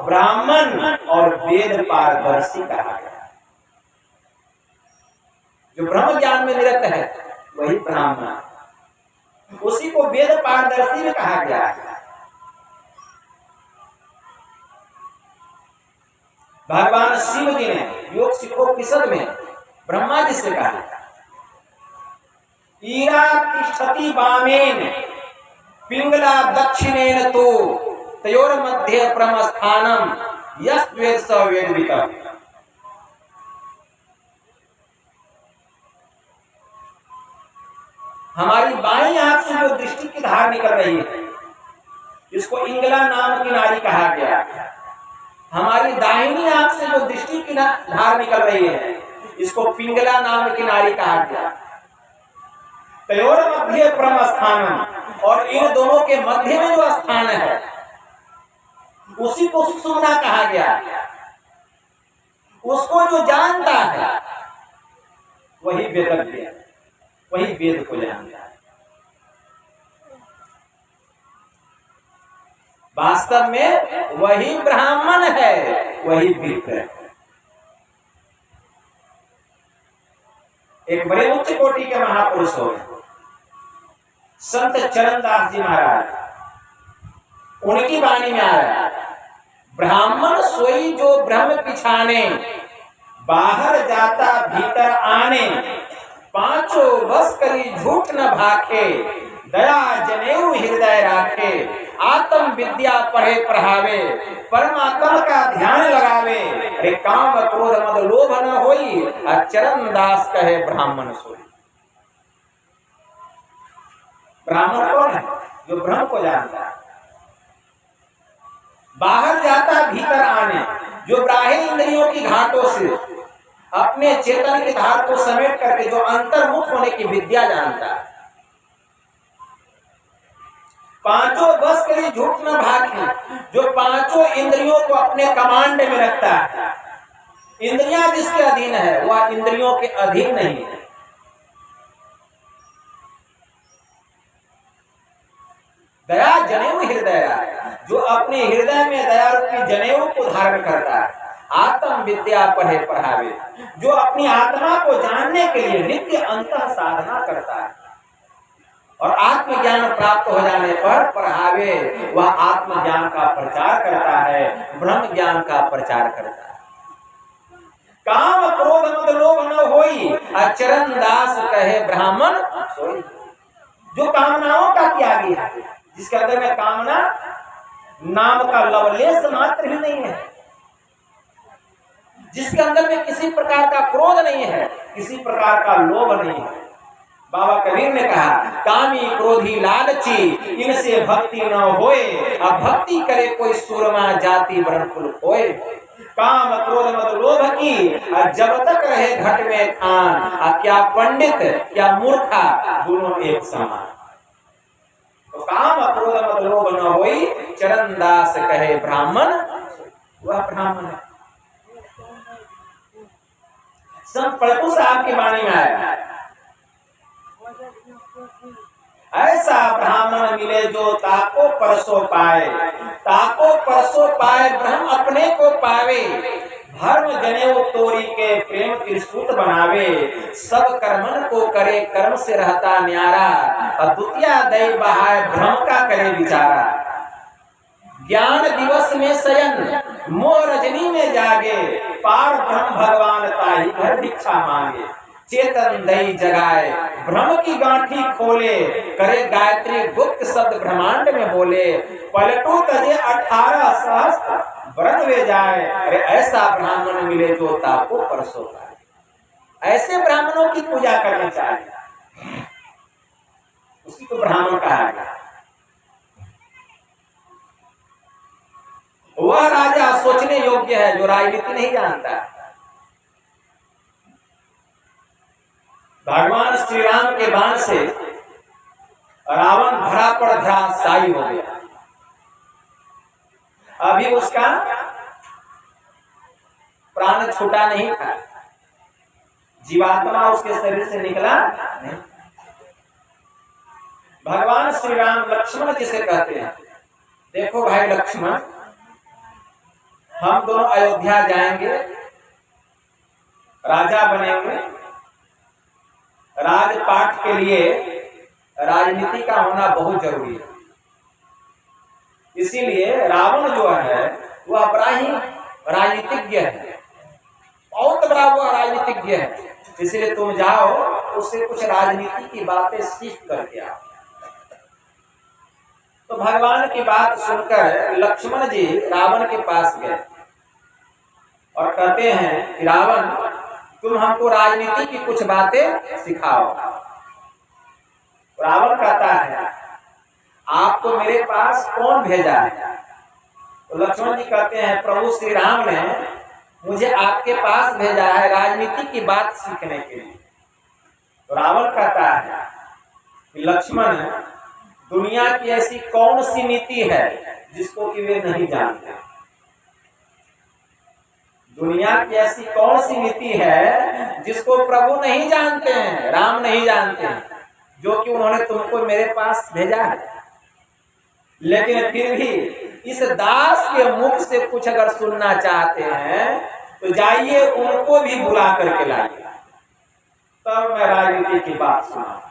ब्राह्मण और वेद पारदर्शी कहा गया। जो ब्रह्म ज्ञान में निरत है वही ब्राह्मण, उसी को वेद पारदर्शी में कहा गया है। भगवान शिव जी ने योग सिद्धोपनिषद में ब्रह्मा जी से कहा, ईरा तिष्ठति वामेन पिंगला दक्षिणेन तो तयोर मध्य प्रमस्थानम यस्वेद स वेदवितः। हमारी बाईं आंख से जो दृष्टि की धार निकल रही है इसको इंगला नाम की नारी कहा गया। हमारी दाहिनी आंख से जो दृष्टि की धार निकल रही है इसको पिंगला नाम की नारी कहा गया। तयोर मध्य प्रमस्थानम, और इन दोनों के मध्य में जो स्थान है उसी को सुषुम्ना कहा गया। उसको जो जानता है वही वेदज्ञ, वही वेद को जानता है। वास्तव में वही ब्राह्मण है, वही विप्र है। एक बड़े उच्च कोटि के महापुरुष हो संत चरणदास जी महाराज, उनकी वाणी में आया, ब्राह्मण सोई जो ब्रह्म पिछाने बाहर जाता भीतर आने पांचों बस करी झूठ न भाखे दया जनेऊ हृदय राखे आत्म विद्या पढ़े पढ़ावे परमात्मा का ध्यान लगावे रे काम क्रोध मद लोभ न होई चरण दास कहे ब्राह्मण सोई। ब्राह्मण कौन है? जो ब्रह्म को जानता है। बाहर जाता भीतर आने, जो बाह्य इंद्रियों की घाटों से अपने चेतन की धार को समेट करके जो अंतर्मुख होने की विद्या जानता है। पांचों बस के लिए झूठ न भागे, जो पांचों इंद्रियों को अपने कमांड में रखता है। इंद्रियां जिसके अधीन है वह इंद्रियों के अधीन नहीं है। दया जनेऊ हृदय, जो अपने हृदय में दया रूपी जनेऊ को धारण करता है। आत्म विद्या पढ़े पढ़ावे, जो अपनी आत्मा को जानने के लिए नित्य अंतः साधना करता है और आत्मज्ञान प्राप्त हो जाने पर पढ़ावे, वह आत्मज्ञान का प्रचार करता है, ब्रह्म ज्ञान का प्रचार करता है। काम क्रोध मद लोभ न होई चरण दास कहे ब्राह्मण सोई। जो कामनाओं का त्यागी है, जिसके अंदर में कामना नाम का लवलेश मात्र ही नहीं है, जिसके अंदर में किसी प्रकार का क्रोध नहीं है, किसी प्रकार का लोभ नहीं है। बाबा कबीर ने कहा, कामी क्रोधी लालची इनसे भक्ति न होए, अब भक्ति करे कोई सूरमा जाति वर्ण कुल होए। काम क्रोध मद लोभ की जब तक रहे घट में खान, क्या पंडित क्या मूर्खा दोनों एक समान। तो काम क्रोध मद लोभ न होई चरण दास कहे ब्राह्मण, वह ब्राह्मण है। संत पलटू साहब की वाणी में आया, ऐसा ब्राह्मण मिले जो ताको परसों पाए, ताको परसों पाए ब्रह्म अपने को पावे, धर्म जनेऊ तोरी के प्रेम त्रिसूत बनावे, सब कर्मन को करे कर्म से रहता न्यारा, और द्वितीया दई बहाय भ्रम का करे विचारा। ज्ञान दिवस में शयन मोह रजनी में जागे, पार ब्रह्म भगवान ताही घर भिक्षा मांगे, चेतन दई जगाए भ्रम की गांठी खोले, करे गायत्री गुप्त शब्द ब्रह्मांड में बोले, पलटू तजे 18 सहस्त्र व्रत वे जाए, अरे ऐसा ब्राह्मण मिले जो ताको परसों पाए। ऐसे ब्राह्मणों की पूजा करनी चाहिए, उसी को ब्राह्मण कहा गया। वह राजा सोचने योग्य है जो राजनीति नहीं जानता। भगवान श्री राम के बाण से रावण धरा पर धराशायी हो गया। अभी उसका प्राण छूटा नहीं था, जीवात्मा उसके शरीर से निकला नहीं। भगवान श्री राम लक्ष्मण जिसे कहते हैं, देखो भाई लक्ष्मण, हम दोनों अयोध्या जाएंगे, राजा बनेंगे। राजपाट के लिए राजनीति का होना बहुत जरूरी है। इसीलिए रावण जो है वह बड़ा ही राजनीतिज्ञ है, बहुत बड़ा वह राजनीतिज्ञ है। इसलिए तुम जाओ, उससे कुछ राजनीति की बातें सीख करके आओ। तो भगवान की बात सुनकर लक्ष्मण जी रावण के पास गए और कहते हैं कि रावण, तुम हमको राजनीति की कुछ बातें सिखाओ। रावण कहता है, आपको मेरे पास कौन भेजा है? तो लक्ष्मण जी कहते हैं, प्रभु श्री राम ने मुझे आपके पास भेजा है राजनीति की बात सीखने के लिए। तो रावण कहता है कि लक्ष्मण, दुनिया की ऐसी कौन सी नीति है जिसको कि वे नहीं जानते? दुनिया की ऐसी कौन सी नीति है जिसको प्रभु नहीं जानते हैं, राम नहीं जानते हैं, जो कि उन्होंने तुमको मेरे पास भेजा है? लेकिन फिर भी इस दास के मुख से कुछ अगर सुनना चाहते हैं तो जाइए, उनको भी बुला करके लाइए, तब मैं राजनीति की बात सुना।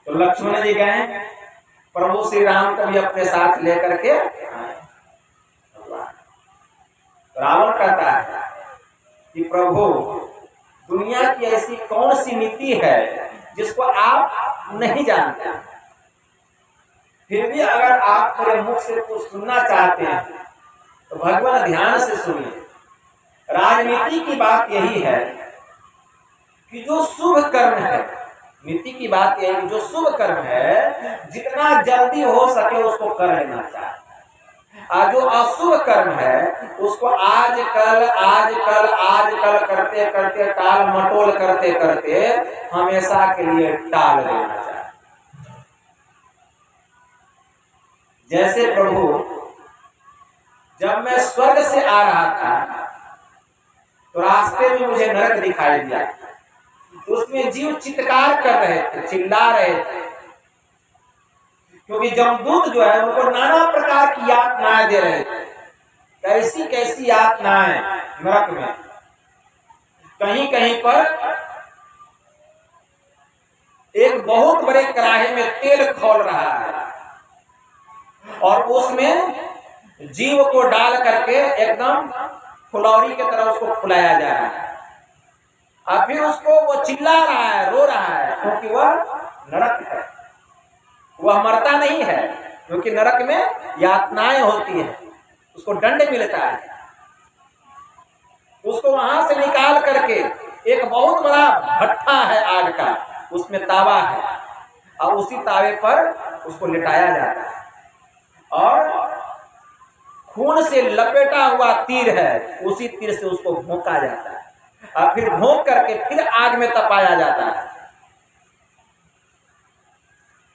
तो लक्ष्मण जी गए, प्रभु श्री राम को भी अपने साथ लेकर के आए। रावण कहता है कि प्रभु, दुनिया की ऐसी कौन सी नीति है जिसको आप नहीं जानते? फिर भी अगर आप मेरे मुख से कुछ सुनना चाहते हैं तो भगवान ध्यान से सुनिए। राजनीति की बात यही है कि जो शुभ कर्म है, नीति की बात यह है कि जो शुभ कर्म है जितना जल्दी हो सके उसको कर लेना चाहिए, और जो अशुभ कर्म है उसको आज कल करते करते, टाल मटोल करते करते हमेशा के लिए टाल देना चाहिए। जैसे प्रभु, जब मैं स्वर्ग से आ रहा था तो रास्ते में मुझे नरक दिखाई दिया, तो उसमें जीव चित्कार कर रहे थे, चिल्ला रहे थे, क्योंकि जमदूत जो है उनको नाना प्रकार की यातनाएं दे रहे थे। कैसी कैसी यातनाएं नरक में। कहीं कहीं पर एक बहुत बड़े कड़ाही में तेल खौल रहा है और उसमें जीव को डाल करके एकदम फुलौरी की तरह उसको फुलाया जा रहा है, और फिर उसको वो चिल्ला रहा है, रो रहा है, क्योंकि वह नरक है, वह मरता नहीं है, क्योंकि नरक में यातनाएं होती हैं, उसको दंड मिलता है। उसको वहां से निकाल करके एक बहुत बड़ा भट्ठा है आग का, उसमें तावा है, और उसी तावे पर उसको लिटाया जाता है, और खून से लपेटा हुआ तीर है, उसी तीर से उसको भोंका जाता है, और फिर भोंक करके फिर आग में तपाया जाता है।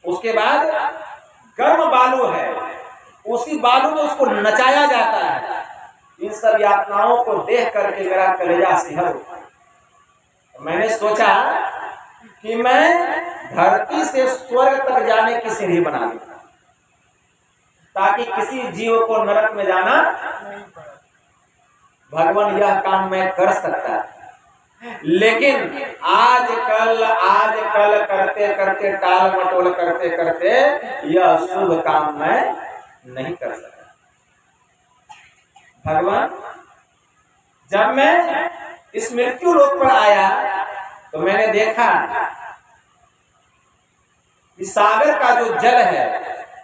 उस उसके बाद गर्म बालू है, उसी बालू में उसको नचाया जाता है। इन सब यातनाओं को देख करके मेरा कलेजा सिहर उठा। मैंने सोचा कि मैं धरती से स्वर्ग तक जाने की सीढ़ी बना लूं, ताकि किसी जीव को नरक में जाना भगवान यह काम मैं कर सकता है। लेकिन आजकल करते करते टाल मटोल करते करते यह शुभ काम मैं नहीं कर सका। भगवान, जब मैं इस मृत्यु लोक पर आया तो मैंने देखा कि सागर का जो जल है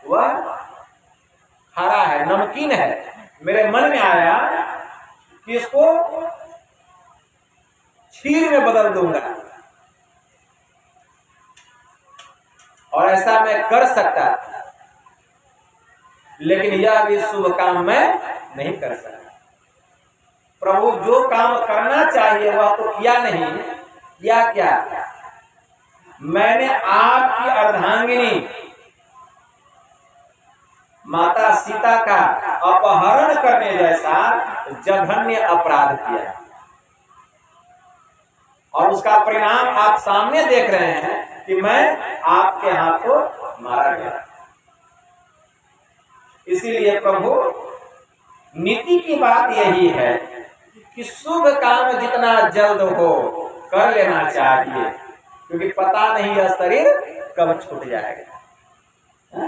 वह हरा है, नमकीन है। मेरे मन में आया कि इसको क्षीर में बदल दूंगा, और ऐसा मैं कर सकता, लेकिन यह भी शुभ काम मैं नहीं कर सकता। प्रभु, जो काम करना चाहिए वह तो किया नहीं, किया क्या? मैंने आपकी अर्धांगिनी माता सीता का अपहरण करने जैसा जघन्य अपराध किया, और उसका परिणाम आप सामने देख रहे हैं कि मैं आपके हाथों मारा गया। इसीलिए प्रभु, नीति की बात यही है कि शुभ काम जितना जल्द हो कर लेना चाहिए, क्योंकि पता नहीं यह शरीर कब छूट जाएगा।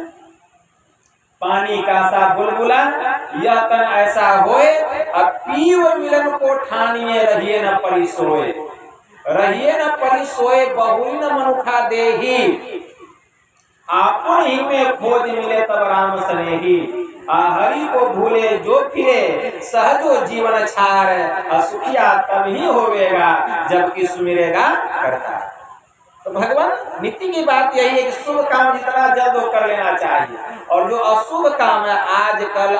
पानी का सा बुलबुला यह तन ऐसा होए, अब पीव मिलन को ठानिए रहिए न परी सोए, रहिए न परी सोए बहुरी न मनुखा देही, आपन ही में खोज मिले तब राम स्नेही, हरि को भूले जो फिरे सहजो जीवन छार, असुखिया तब ही होवेगा जबकि सुमिरेगा करता। तो भगवान, नीति की बात यही है कि शुभ काम जितना जल्द हो कर लेना चाहिए, और जो अशुभ काम है आजकल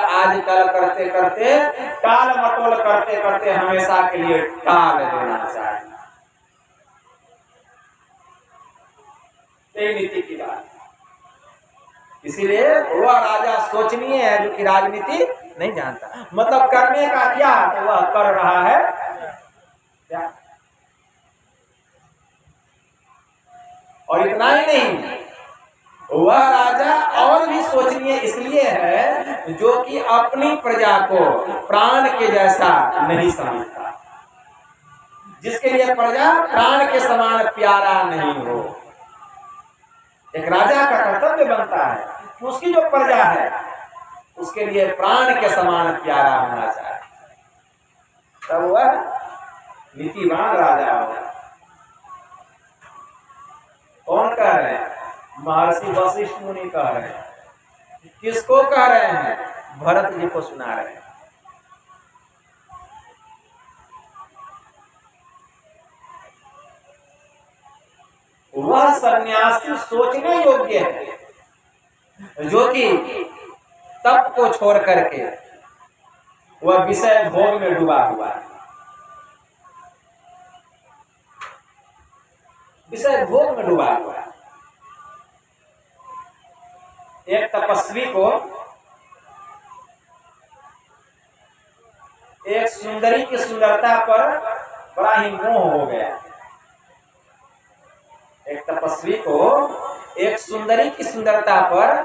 करते करते टाल मटोल करते करते हमेशा के लिए टाल देना चाहिए। यही नीति की बात। इसीलिए वह राजा सोचनीय है जो कि राजनीति नहीं जानता, मतलब करने का क्या तो वह कर रहा है क्या। और इतना ही नहीं, वह राजा और भी सोचनीय इसलिए है जो कि अपनी प्रजा को प्राण के जैसा नहीं समझता, जिसके लिए प्रजा प्राण के समान प्यारा नहीं हो। एक राजा का कर्तव्य बनता है कि उसकी जो प्रजा है उसके लिए प्राण के समान प्यारा होना चाहिए, तब वह नीतिवान राजा होगा। कौन कह रहे हैं? महर्षि वशिष्ठ मुनि कह रहे हैं। किसको कह रहे हैं? भरत जी को सुना रहे हैं। वह सन्यासी सोचने योग्य है जो कि तप को छोड़ करके वह विषय भोग में डूबा हुआ है, विषय भोग में डूबा हुआ है। एक तपस्वी को एक सुंदरी की सुंदरता पर बड़ा ही मोह हो गया। एक तपस्वी को एक सुंदरी की सुंदरता पर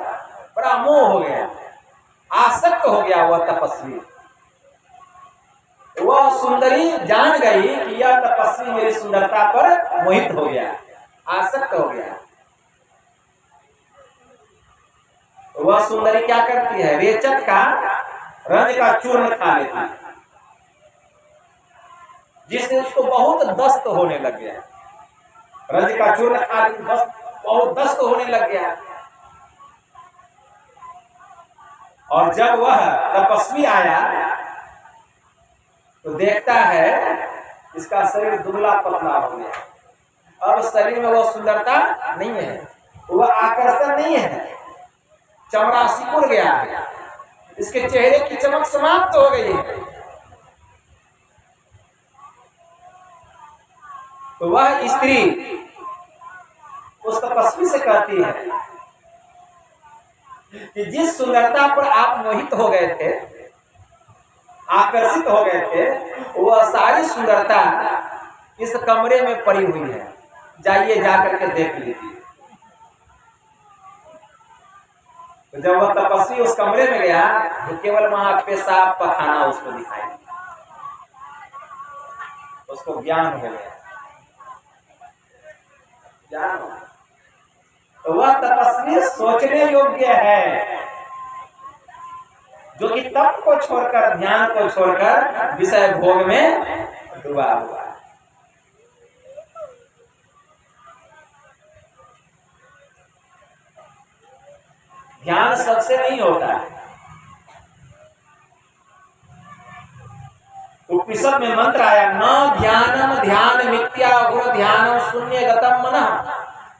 बड़ा मोह हो गया, आसक्त हो गया वह तपस्वी। वह सुंदरी जान गई कि यह तपस्वी मेरी सुंदरता पर मोहित हो गया, आसक्त हो गया। वह सुंदरी क्या करती है? रेचक का रंज का चूर्ण खा लेती है, जिससे उसको बहुत दस्त होने लग गया। रंज का चूर्ण खा ली, बहुत दस्त होने लग गया। और जब वह तपस्वी आया तो देखता है इसका शरीर दुबला पतला हो गया। अब शरीर में वह सुंदरता नहीं है, वह आकर्षण नहीं है, चमड़ा सिकुड़ गया है, इसके चेहरे की चमक समाप्त हो गई है। तो वह स्त्री उस तपस्वी से कहती है कि जिस सुंदरता पर आप मोहित हो गए थे, आकर्षित हो गए थे, वह सारी सुंदरता इस कमरे में पड़ी हुई है। जाइए जाकर के देख लीजिए। तो जब वह तपस्वी उस कमरे में गया तो केवल वहां पेशाब पखाना उसको दिखाई दिया, उसको ज्ञान हो गया, ज्ञान हो गया। तो वह तपस्वी सोचने योग्य है जो कि तप को छोड़कर, ध्यान को छोड़कर विषय भोग में डूबा हुआ है। ध्यान सबसे नहीं होता है। उपनिषद में मंत्र आया, न ध्यानम ध्यान मिथ्या उर ध्यानम शून्य गतम मनः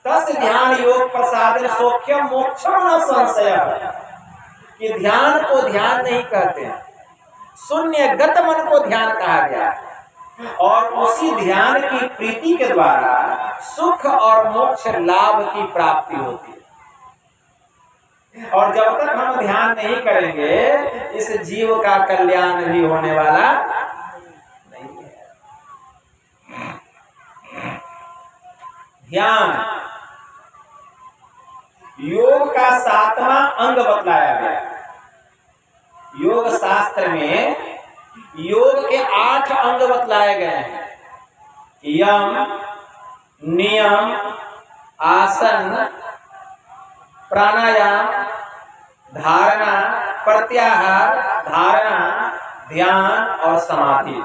तस् ध्यान योग प्रसादन सौख्यम मोक्षम न संशय। कि ध्यान को ध्यान नहीं कहते हैं, शून्य गत मन को ध्यान कहा गया है। और उसी ध्यान की प्रीति के द्वारा सुख और मोक्ष लाभ की प्राप्ति होती है। और जब तक हम ध्यान नहीं करेंगे इस जीव का कल्याण भी होने वाला नहीं है। ध्यान योग का 7वां अंग बतलाया गया। योग शास्त्र में योग के 8 अंग बतलाए गए हैं। यम, नियम, आसन, प्राणायाम, धारणा, प्रत्याहार, धारणा, ध्यान और समाधि।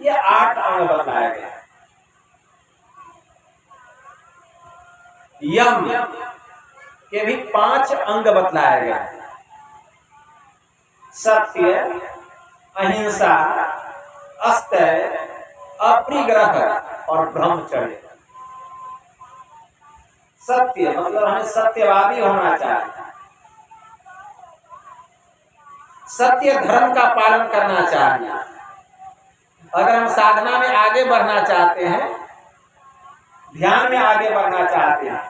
ये 8 अंग बतलाए गए। यम के भी 5 अंग बतलाए गए। सत्य, अहिंसा, अस्तेय, अपरिग्रह और ब्रह्मचर्य। सत्य मतलब हमें सत्यवादी होना चाहिए, सत्य धर्म का पालन करना चाहिए। अगर हम साधना में आगे बढ़ना चाहते हैं, ध्यान में आगे बढ़ना चाहते हैं,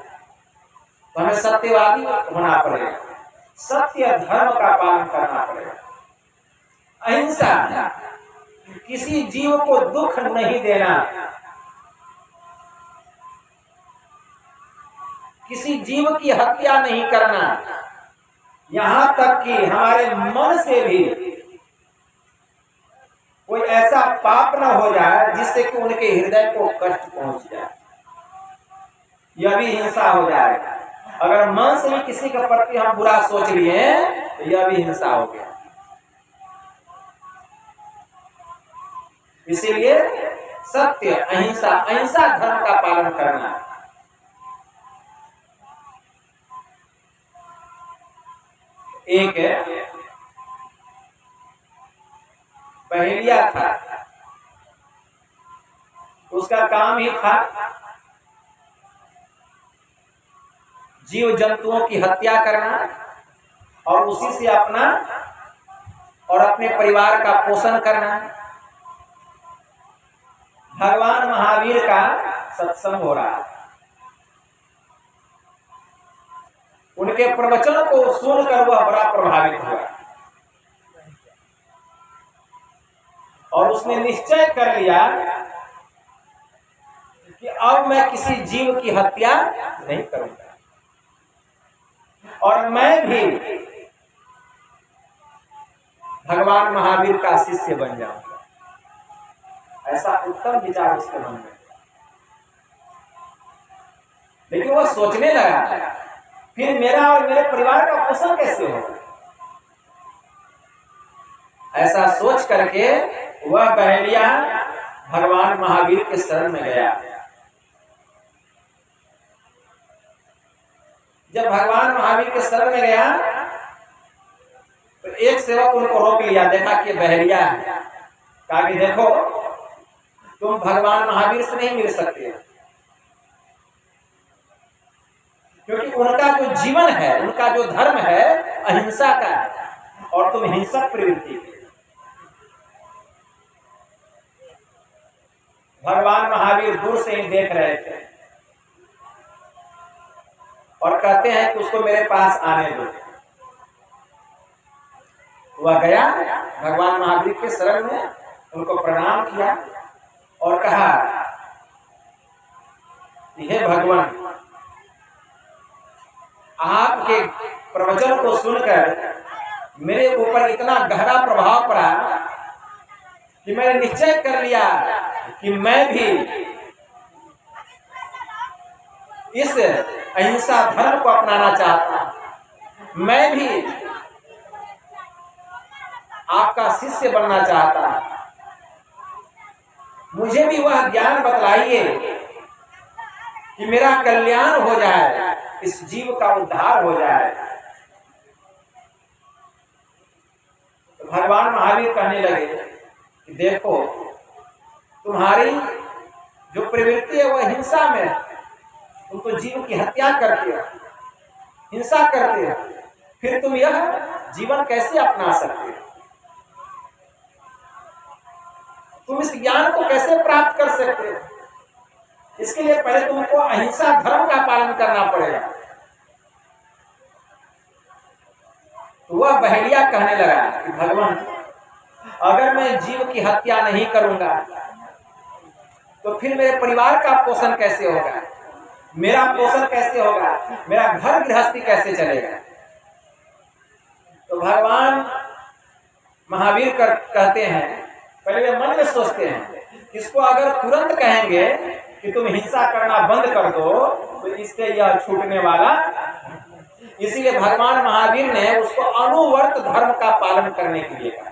तो हमें सत्यवादी होना पड़ेगा, सत्य धर्म का पालन करना पड़ेगा। अहिंसा, किसी जीव को दुख नहीं देना, किसी जीव की हत्या नहीं करना, यहां तक कि हमारे मन से भी कोई ऐसा पाप न हो जाए जिससे कि उनके हृदय को कष्ट पहुंच जाए, यह भी हिंसा हो जाएगा। अगर मन से भी किसी के प्रति हम बुरा सोच लिए तो यह भी हिंसा हो गया। इसीलिए सत्य, अहिंसा, अहिंसा धर्म का पालन करना। एक पहेलिया था, उसका काम ही था जीव जंतुओं की हत्या करना और उसी से अपना और अपने परिवार का पोषण करना। भगवान महावीर का सत्संग हो रहा है, उनके प्रवचन को सुनकर वह बड़ा प्रभावित हुआ और उसने निश्चय कर लिया कि अब मैं किसी जीव की हत्या नहीं करूंगा और मैं भी भगवान महावीर का शिष्य बन जाऊंगा। ऐसा उत्तम विचार उसके मन में। लेकिन वह सोचने लगा, फिर मेरा और मेरे परिवार का पोषण कैसे होगा? ऐसा सोच करके वह बहेलिया भगवान महावीर के शरण में गया। जब भगवान महावीर के शरण में गया तो एक सेवक उनको रोक लिया, देखा कि बहेलिया है, कहा कि देखो तुम भगवान महावीर से नहीं मिल सकते, क्योंकि उनका जो जीवन है, उनका जो धर्म है अहिंसा का है और तुम हिंसक प्रवृत्ति के। भगवान महावीर दूर से ही देख रहे थे और कहते हैं कि उसको मेरे पास आने दो। वह गया भगवान महावीर के शरण में, उनको प्रणाम किया और कहा, हे भगवान, आपके प्रवचन को सुनकर मेरे ऊपर इतना गहरा प्रभाव पड़ा कि मैंने निश्चय कर लिया कि मैं भी इस अहिंसा धर्म को अपनाना चाहता हूं, मैं भी आपका शिष्य बनना चाहता हूं। मुझे भी वह ज्ञान बतलाइए कि मेरा कल्याण हो जाए, इस जीव का उद्धार हो जाए। तो भगवान महावीर कहने लगे कि देखो, तुम्हारी जो प्रवृत्ति है वह हिंसा में, तुम तो जीव की हत्या करते हो, हिंसा करते हो, फिर तुम यह जीवन कैसे अपना सकते हो? तुम इस ज्ञान को कैसे प्राप्त कर सकते हो? इसके लिए पहले तुमको अहिंसा धर्म का पालन करना पड़ेगा। तो वह बहेलिया कहने लगा कि भगवान, अगर मैं जीव की हत्या नहीं करूंगा तो फिर मेरे परिवार का पोषण कैसे होगा, मेरा पोषण कैसे होगा, मेरा घर गृहस्थी कैसे चलेगा? तो भगवान महावीर कहते हैं, पहले वे मन में सोचते हैं, इसको अगर तुरंत कहेंगे कि तुम हिंसा करना बंद कर दो तो इससे यह छूटने वाला। इसीलिए भगवान महावीर ने उसको अनुवर्त धर्म का पालन करने के लिए कहा।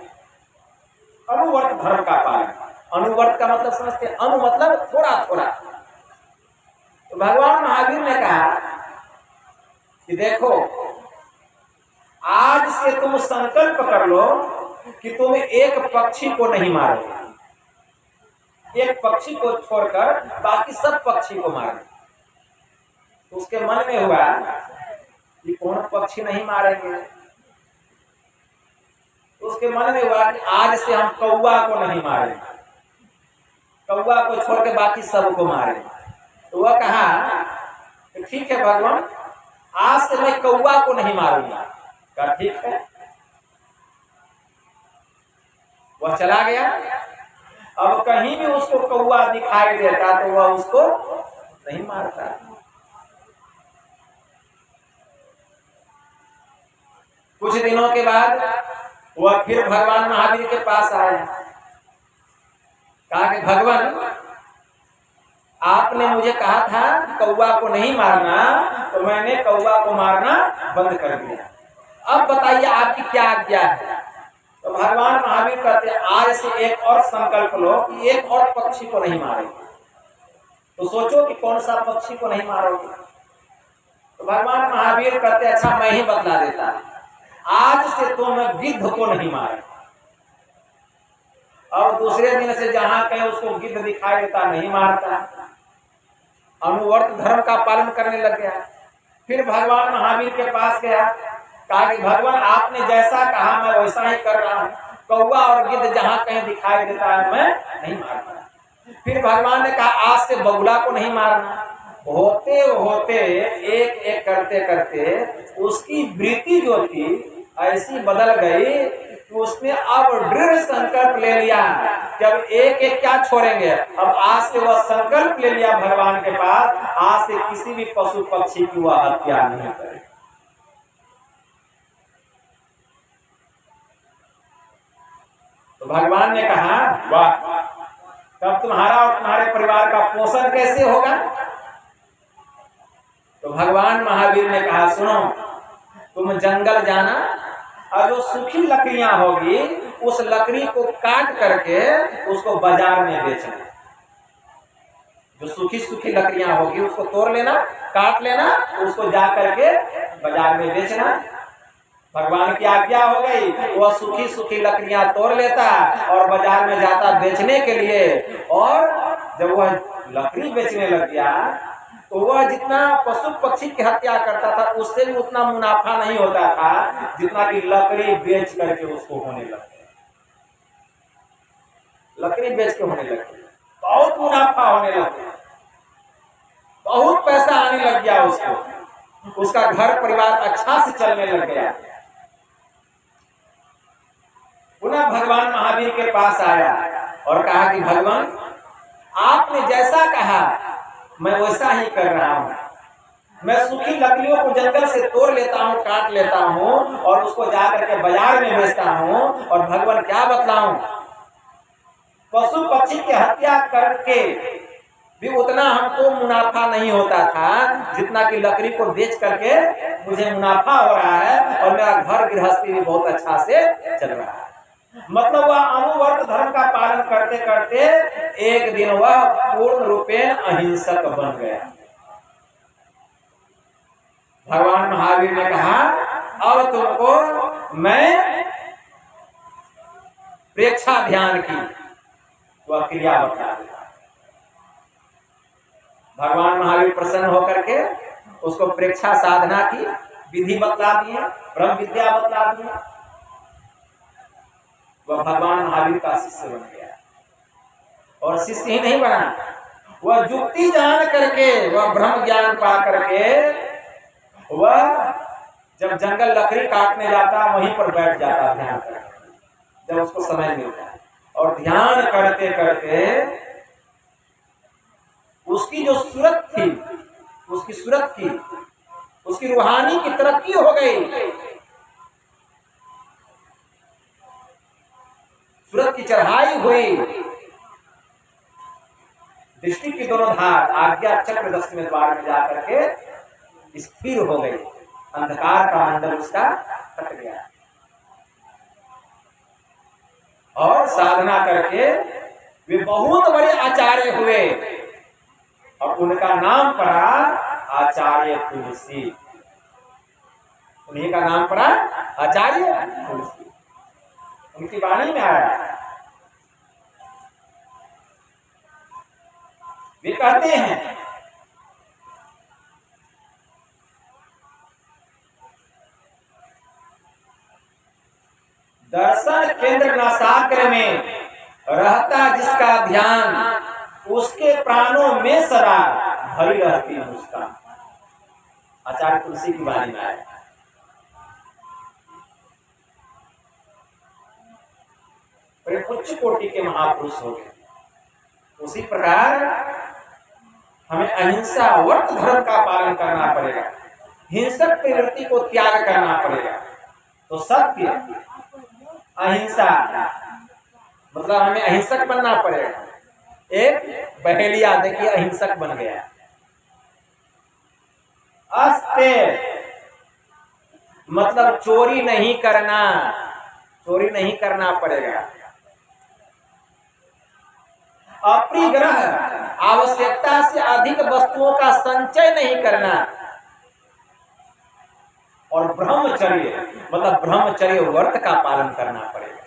अनुवर्त धर्म का पालन, अनुवर्त का मतलब समझते हैं, अनु मतलब थोड़ा थोड़ा। तो भगवान महावीर ने कहा कि देखो, आज से तुम संकल्प कर लो कि तुम एक पक्षी को नहीं मारोगे, एक पक्षी को छोड़कर बाकी सब पक्षी को मारोगे। तो उसके मन में हुआ कि कौन पक्षी नहीं मारेंगे? तो उसके मन में हुआ कि आज से हम कौवा को नहीं मारेंगे, कौवा को छोड़ के बाकी सबको मारेंगे। तो वह कहा कि ठीक है भगवान, आज से मैं कौवा को नहीं मारूंगा। कहा ठीक है। वह चला गया। अब कहीं भी उसको कौवा दिखाई देता तो वह उसको नहीं मारता। कुछ दिनों के बाद वह फिर भगवान महावीर के पास आया। कहा कि भगवान, आपने मुझे कहा था कौवा को नहीं मारना, तो मैंने कौवा को मारना बंद कर दिया। अब बताइए आपकी क्या आज्ञा है? तो भगवान महावीर कहते हैं, आज से एक और संकल्प लो कि एक और पक्षी को नहीं मारेंगे। तो सोचो कि कौन सा पक्षी को नहीं मारोगे? तो भगवान महावीर कहते हैं, अच्छा मैं ही बतला देता, आज से तो मैं गिद्ध को नहीं मारे। और दूसरे दिन से जहां कहीं उसको गिद्ध दिखाई देता नहीं मारता, अनुवर्त धर्म का पालन करने लग गया। फिर भगवान महावीर के पास गया, कहा कि भगवान, आपने जैसा कहा मैं वैसा ही कर रहा हूँ, कौवा और गिद्ध जहां कहीं दिखाई देता है मैं नहीं मारता। फिर भगवान ने कहा, आज से बगुला को नहीं मारना। होते होते एक एक करते करते उसकी वृत्ति जो थी ऐसी बदल गई कि उसने अब दृढ़ संकल्प ले लिया कि अब एक एक क्या छोड़ेंगे। अब आज से वह संकल्प ले लिया भगवान के पास, आज से किसी भी पशु पक्षी की वह हत्या नहीं करेगा। तो भगवान ने कहा, वाह, तब तुम्हारा और तुम्हारे परिवार का पोषण कैसे होगा? तो भगवान महावीर ने कहा, सुनो, तुम जंगल जाना और जो सूखी लकड़ियां होगी उस लकड़ी को काट करके उसको बाजार में बेचना। जो सूखी सूखी लकड़ियां होगी उसको तोड़ लेना, काट लेना, उसको जा करके बाजार में बेचना। भगवान की आज्ञा हो गई। वह सूखी सूखी लकड़ियां तोड़ लेता और बाजार में जाता बेचने के लिए। और जब वह लकड़ी बेचने लग गया तो वह जितना पशु पक्षी की हत्या करता था उससे भी उतना मुनाफा नहीं होता था जितना कि लकड़ी बेच करके उसको होने लग गया। लकड़ी बेच के होने लग गया, बहुत मुनाफा होने लग गया, बहुत पैसा आने लग गया उसको, उसका घर परिवार अच्छा से चलने लग गया। पुनः भगवान महावीर के पास आया और कहा कि भगवान, आपने जैसा कहा मैं वैसा ही कर रहा हूं। मैं सूखी लकड़ियों को जंगल से तोड़ लेता हूं, काट लेता हूं और उसको जाकर के बाजार में बेचता हूं। और भगवान क्या बतलाऊं, पशु पक्षी की हत्या करके भी उतना हमको मुनाफा नहीं होता था जितना कि लकड़ी को बेच करके मुझे मुनाफा हो रहा है और मेरा घर गृहस्थी भी बहुत अच्छा से चल रहा है। मतलब वह अनुवर्त धर्म का पालन करते करते एक दिन वह पूर्ण रूपेण अहिंसक बन गया। भगवान महावीर ने कहा, अब तुमको मैं प्रेक्षा ध्यान की वह क्रिया बता दूंगा। भगवान महावीर प्रसन्न होकर के उसको प्रेक्षा साधना की विधि बतला दिए, ब्रह्म विद्या बतला दिए। वह भगवान महावीर का शिष्य बन गया। और शिष्य ही नहीं बना, वह युक्ति जान करके, वह ब्रह्म ज्ञान पा करके वह जब जंगल लकड़ी काटने जाता वहीं पर बैठ जाता ध्यान करके, जब उसको समय मिलता। और ध्यान करते करते उसकी जो सूरत थी, उसकी सूरत की, उसकी रूहानी की तरक्की हो गई। सूरत की चढ़ाई हुई। दृष्टि की दोनों धार आज्ञा चक्र 10वें द्वार में जाकर के स्थिर हो गई। अंधकार का मंडल उसका कट गया और साधना करके वे बहुत बड़े आचार्य हुए और उनका नाम पड़ा आचार्य तुलसी। उन्हीं का नाम पड़ा आचार्य तुलसी। उनकी वाणी में आया, वे कहते हैं दर्शन केंद्र नासाग्र में रहता जिसका ध्यान, उसके प्राणों में सदा भरी रहती मुस्कान। आचार्य तुलसी की वाणी में आया। उच्च कोटि के महापुरुष हो गए। उसी प्रकार हमें अहिंसा वर्त धर्म का पालन करना पड़ेगा, हिंसक प्रवृत्ति को त्याग करना पड़ेगा। तो सत्य अहिंसा मतलब हमें अहिंसक बनना पड़ेगा। एक बहेलिया देखिए अहिंसक बन गया। अस्ते मतलब चोरी नहीं करना, चोरी नहीं करना पड़ेगा। अपरिग्रह आवश्यकता से अधिक वस्तुओं का संचय नहीं करना। और ब्रह्मचर्य मतलब ब्रह्मचर्य व्रत का पालन करना पड़ेगा।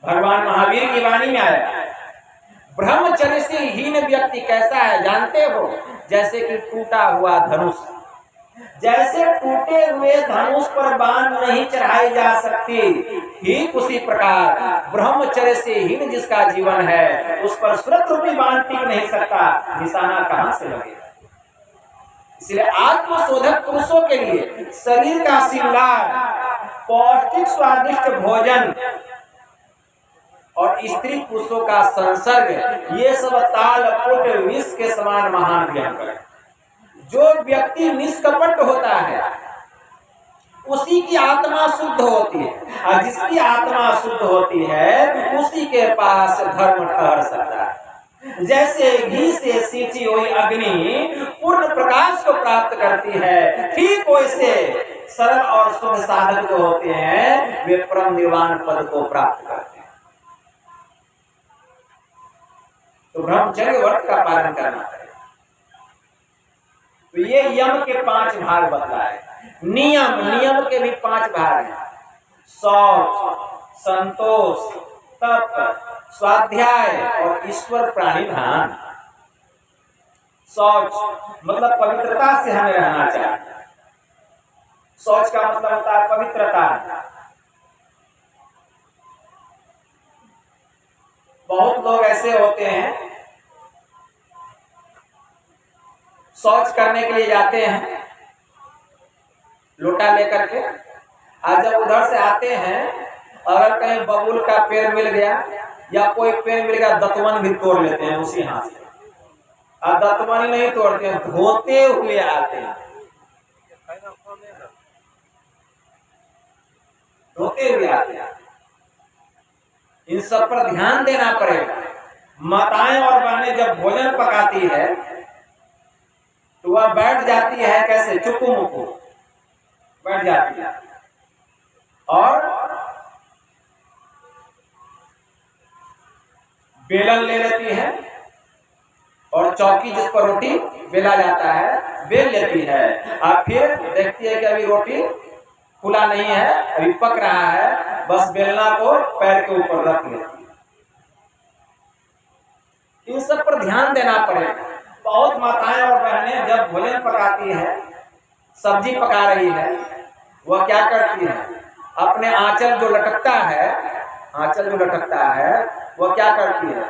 भगवान महावीर की वाणी में आया, ब्रह्मचर्य से हीन व्यक्ति कैसा है जानते हो? जैसे कि टूटा हुआ धनुष। जैसे टूटे हुए धनुष पर बाण नहीं चढ़ाई जा सकती, ठीक उसी प्रकार ब्रह्मचर्य से हीन जिसका जीवन है उस पर सुरत रूपी बाण टिक नहीं सकता, निशाना कहां से लगेगा। इसलिए आत्मशोधक पुरुषों के लिए शरीर का श्रृंगार, पौष्टिक स्वादिष्ट भोजन और स्त्री पुरुषों का संसर्ग, ये सब तालपुट विष के समान महान ज्ञान है। जो व्यक्ति निष्कपट होता है उसी की आत्मा शुद्ध होती है, और जिसकी आत्मा शुद्ध होती है उसी के पास धर्म ठहर सकता है। जैसे घी से सींची हुई अग्नि पूर्ण प्रकाश को प्राप्त करती है, ठीक वैसे सरल और शुद्ध साधक जो होते हैं वे परम निर्वाण पद को प्राप्त करते हैं। तो ब्रह्मचर्य व्रत का पालन करना है। तो ये यम के 5 भाग बतलाए। नियम के भी 5 भाग हैं। शौच, संतोष, तप, स्वाध्याय और ईश्वर प्राणिधान। शौच मतलब पवित्रता से हमें रहना चाहिए। शौच का मतलब होता है पवित्रता। बहुत लोग ऐसे होते हैं शौच करने के लिए जाते हैं लोटा लेकर के, आज जब उधर से आते हैं, अगर कहीं बबूल का पेड़ मिल गया या कोई पेड़ मिल गया, दतवन भी तोड़ लेते हैं उसी हाथ से। और दतवन ही नहीं तोड़ते हैं, धोते हुए आते हैं, धोते हुए आते हैं। इन सब पर ध्यान देना पड़ेगा। माताएं और बहनें जब भोजन पकाती है तो वह बैठ जाती है कैसे, चुपू मुपू बैठ जाती है, और बेलन ले लेती है और चौकी जिस पर रोटी बेला जाता है बेल लेती है, और फिर देखती है कि अभी रोटी खुला नहीं है, अभी पक रहा है, बस बेलना को पैर के ऊपर रख लेती है। इन सब पर ध्यान देना पड़ेगा। बहुत माताएं और बहनें जब भोजन पकाती है, सब्जी पका रही है, वह क्या करती है, अपने आंचल जो लटकता है, आंचल जो लटकता है वह क्या करती है,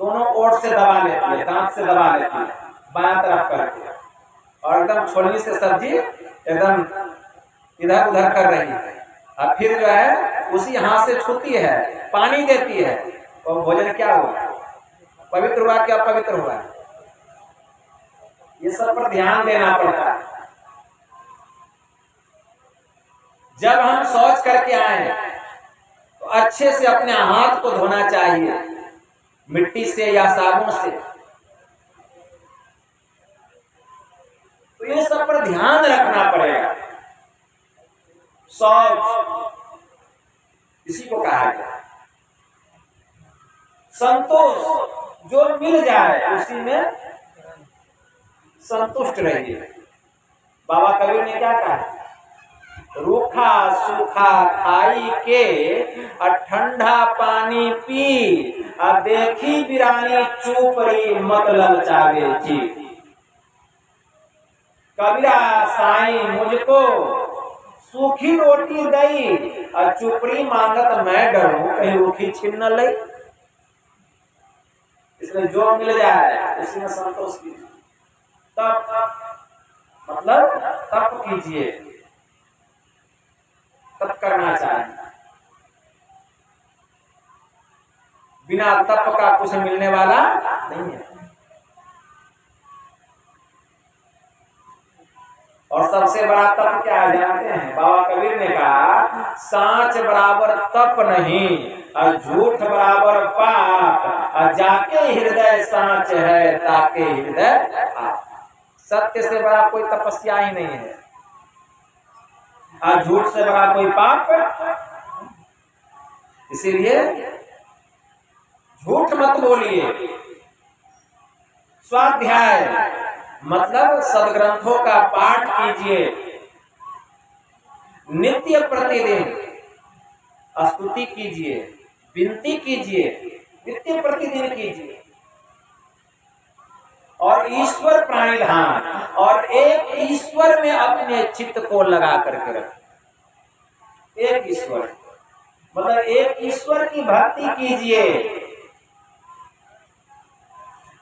दोनों ओर से दबा लेती है, दांत से दबा लेती है बायां तरफ करके, और एकदम छोलनी से सब्जी एकदम इधर उधर कर रही है, और फिर जो है उसी हाथ से छूती है, पानी देती है, और भोजन क्या हुआ, पवित्र हुआ क्या पवित्र हुआ। ये सब पर ध्यान देना पड़ता है। जब हम शौच करके आए तो अच्छे से अपने हाथ को धोना चाहिए, मिट्टी से या साबुन से। तो ये सब पर ध्यान रखना पड़ेगा। शौच इसी को कहा गया। संतोष, जो मिल जाए उसी में संतुष्ट रहिए। बाबा कबीर ने क्या कहा, रूखा सूखा खाई के और ठंडा पानी पी, और देखी बिरानी चूपरी मतलब चावे जी। कबीरा साईं मुझको सूखी रोटी दई, और चुपड़ी मांगत मैं डरूं कहीं रूखी छीन न लई। इसमें जो मिल जाए उसी में संतोष कीजिए। तप मतलब तप कीजिए, तप करना चाहिए। बिना तप का कुछ मिलने वाला नहीं है। और सबसे बड़ा तप क्या जानते हैं, बाबा कबीर ने कहा, सांच बराबर तप नहीं और झूठ बराबर पाप, और जाके हृदय सांच है ताके हृदय पाप। सत्य से बड़ा कोई तपस्या ही नहीं है, और झूठ से बड़ा कोई पाप। इसीलिए झूठ मत बोलिए। स्वाध्याय मतलब सदग्रंथों का पाठ कीजिए, नित्य प्रतिदिन स्तुति कीजिए, विनती कीजिए, नित्य प्रतिदिन कीजिए। और ईश्वर प्राणिधान, और एक ईश्वर में अपने चित्त को लगा करके रखें। एक ईश्वर मतलब एक ईश्वर की भक्ति कीजिए।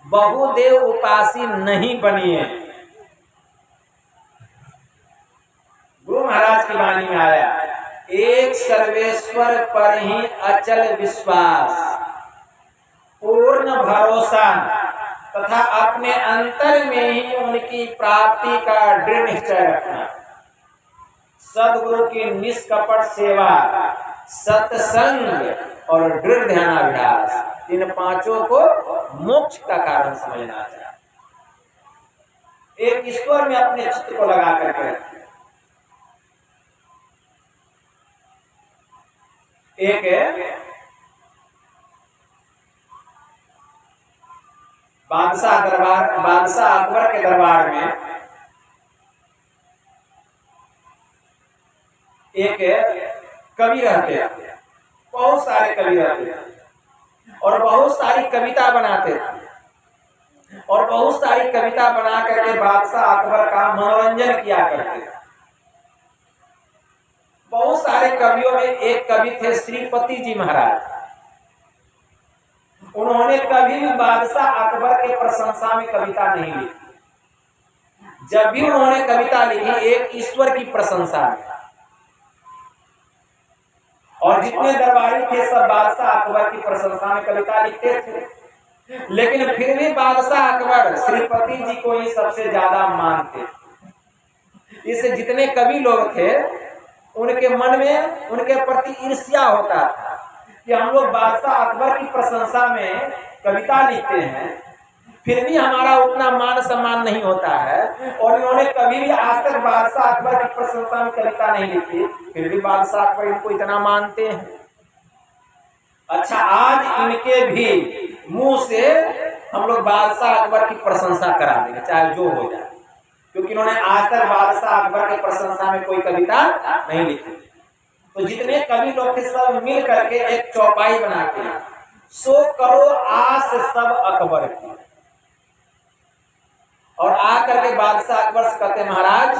बहुदेव उपासी नहीं बनिए। गुरु महाराज की वाणी में आया, एक सर्वेश्वर पर ही अचल विश्वास, पूर्ण भरोसा तथा अपने अंतर में ही उनकी प्राप्ति का दृढ़ निश्चय रखना। सदगुरु की निष्कपट सेवा, सत्संग और दृढ़ ध्यानाभ्यास, इन पांचों को मोक्ष का कारण समझना चाहिए। एक ईश्वर में अपने चित्त को लगा करके रखें। एक बादशाह अकबर के दरबार में एक कवि रहते थे, बहुत सारे कवि रहते थे, और बहुत सारी कविता बनाते थे, और बहुत सारी कविता बना करके बादशाह अकबर का मनोरंजन किया करते थे। बहुत सारे कवियों में एक कवि थे श्रीपति जी महाराज। उन्होंने कभी भी बादशाह अकबर के प्रशंसा में कविता नहीं लिखी। जब भी उन्होंने कविता लिखी, एक ईश्वर की प्रशंसा में। और जितने दरबारी थे सब बादशाह अकबर की प्रशंसा में कविता लिखते थे, लेकिन फिर भी बादशाह अकबर श्रीपति जी को ही सबसे ज्यादा मानते। इससे जितने कवि लोग थे उनके मन में उनके प्रति ईर्ष्या होता था कि हम लोग बादशाह अकबर की प्रशंसा में कविता लिखते हैं, फिर भी हमारा उतना मान सम्मान नहीं होता है, और इन्होंने कभी भी आज तक बादशाह अकबर की प्रशंसा में कविता नहीं लिखी, फिर भी बादशाह अकबर इनको इतना मानते हैं। अच्छा, आज इनके भी मुंह से हम लोग बादशाह अकबर की प्रशंसा करा देंगे, चाहे जो हो जाए, क्योंकि इन्होंने आज तक बादशाह अकबर की प्रशंसा में कोई कविता नहीं लिखी। तो जितने कवि लोग थे सब मिल करके एक चौपाई बनाते हैं, सो करो आस सब अकबर की, और आकर के बादशाह अकबर से कहते महाराज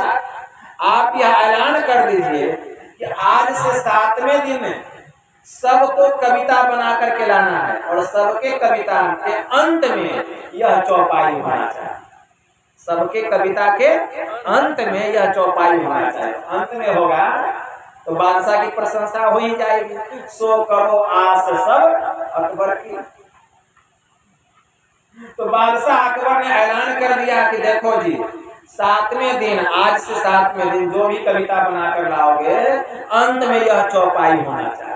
आप यह ऐलान कर दीजिए कि आज से 7वें दिन सबको कविता बना करके लाना है, और सबके कविता के अंत में यह चौपाई होना चाहिए। सबके कविता के अंत में यह चौपाई होना चाहिए। अंत में होगा तो बादशाह की प्रशंसा हो ही जाएगी। सो करो आस सब अकबर की। तो बादशाह अकबर ने ऐलान कर दिया कि देखो जी, 7वें दिन, आज से 7वें दिन जो भी कविता बनाकर लाओगे अंत में यह चौपाई होना चाहिए।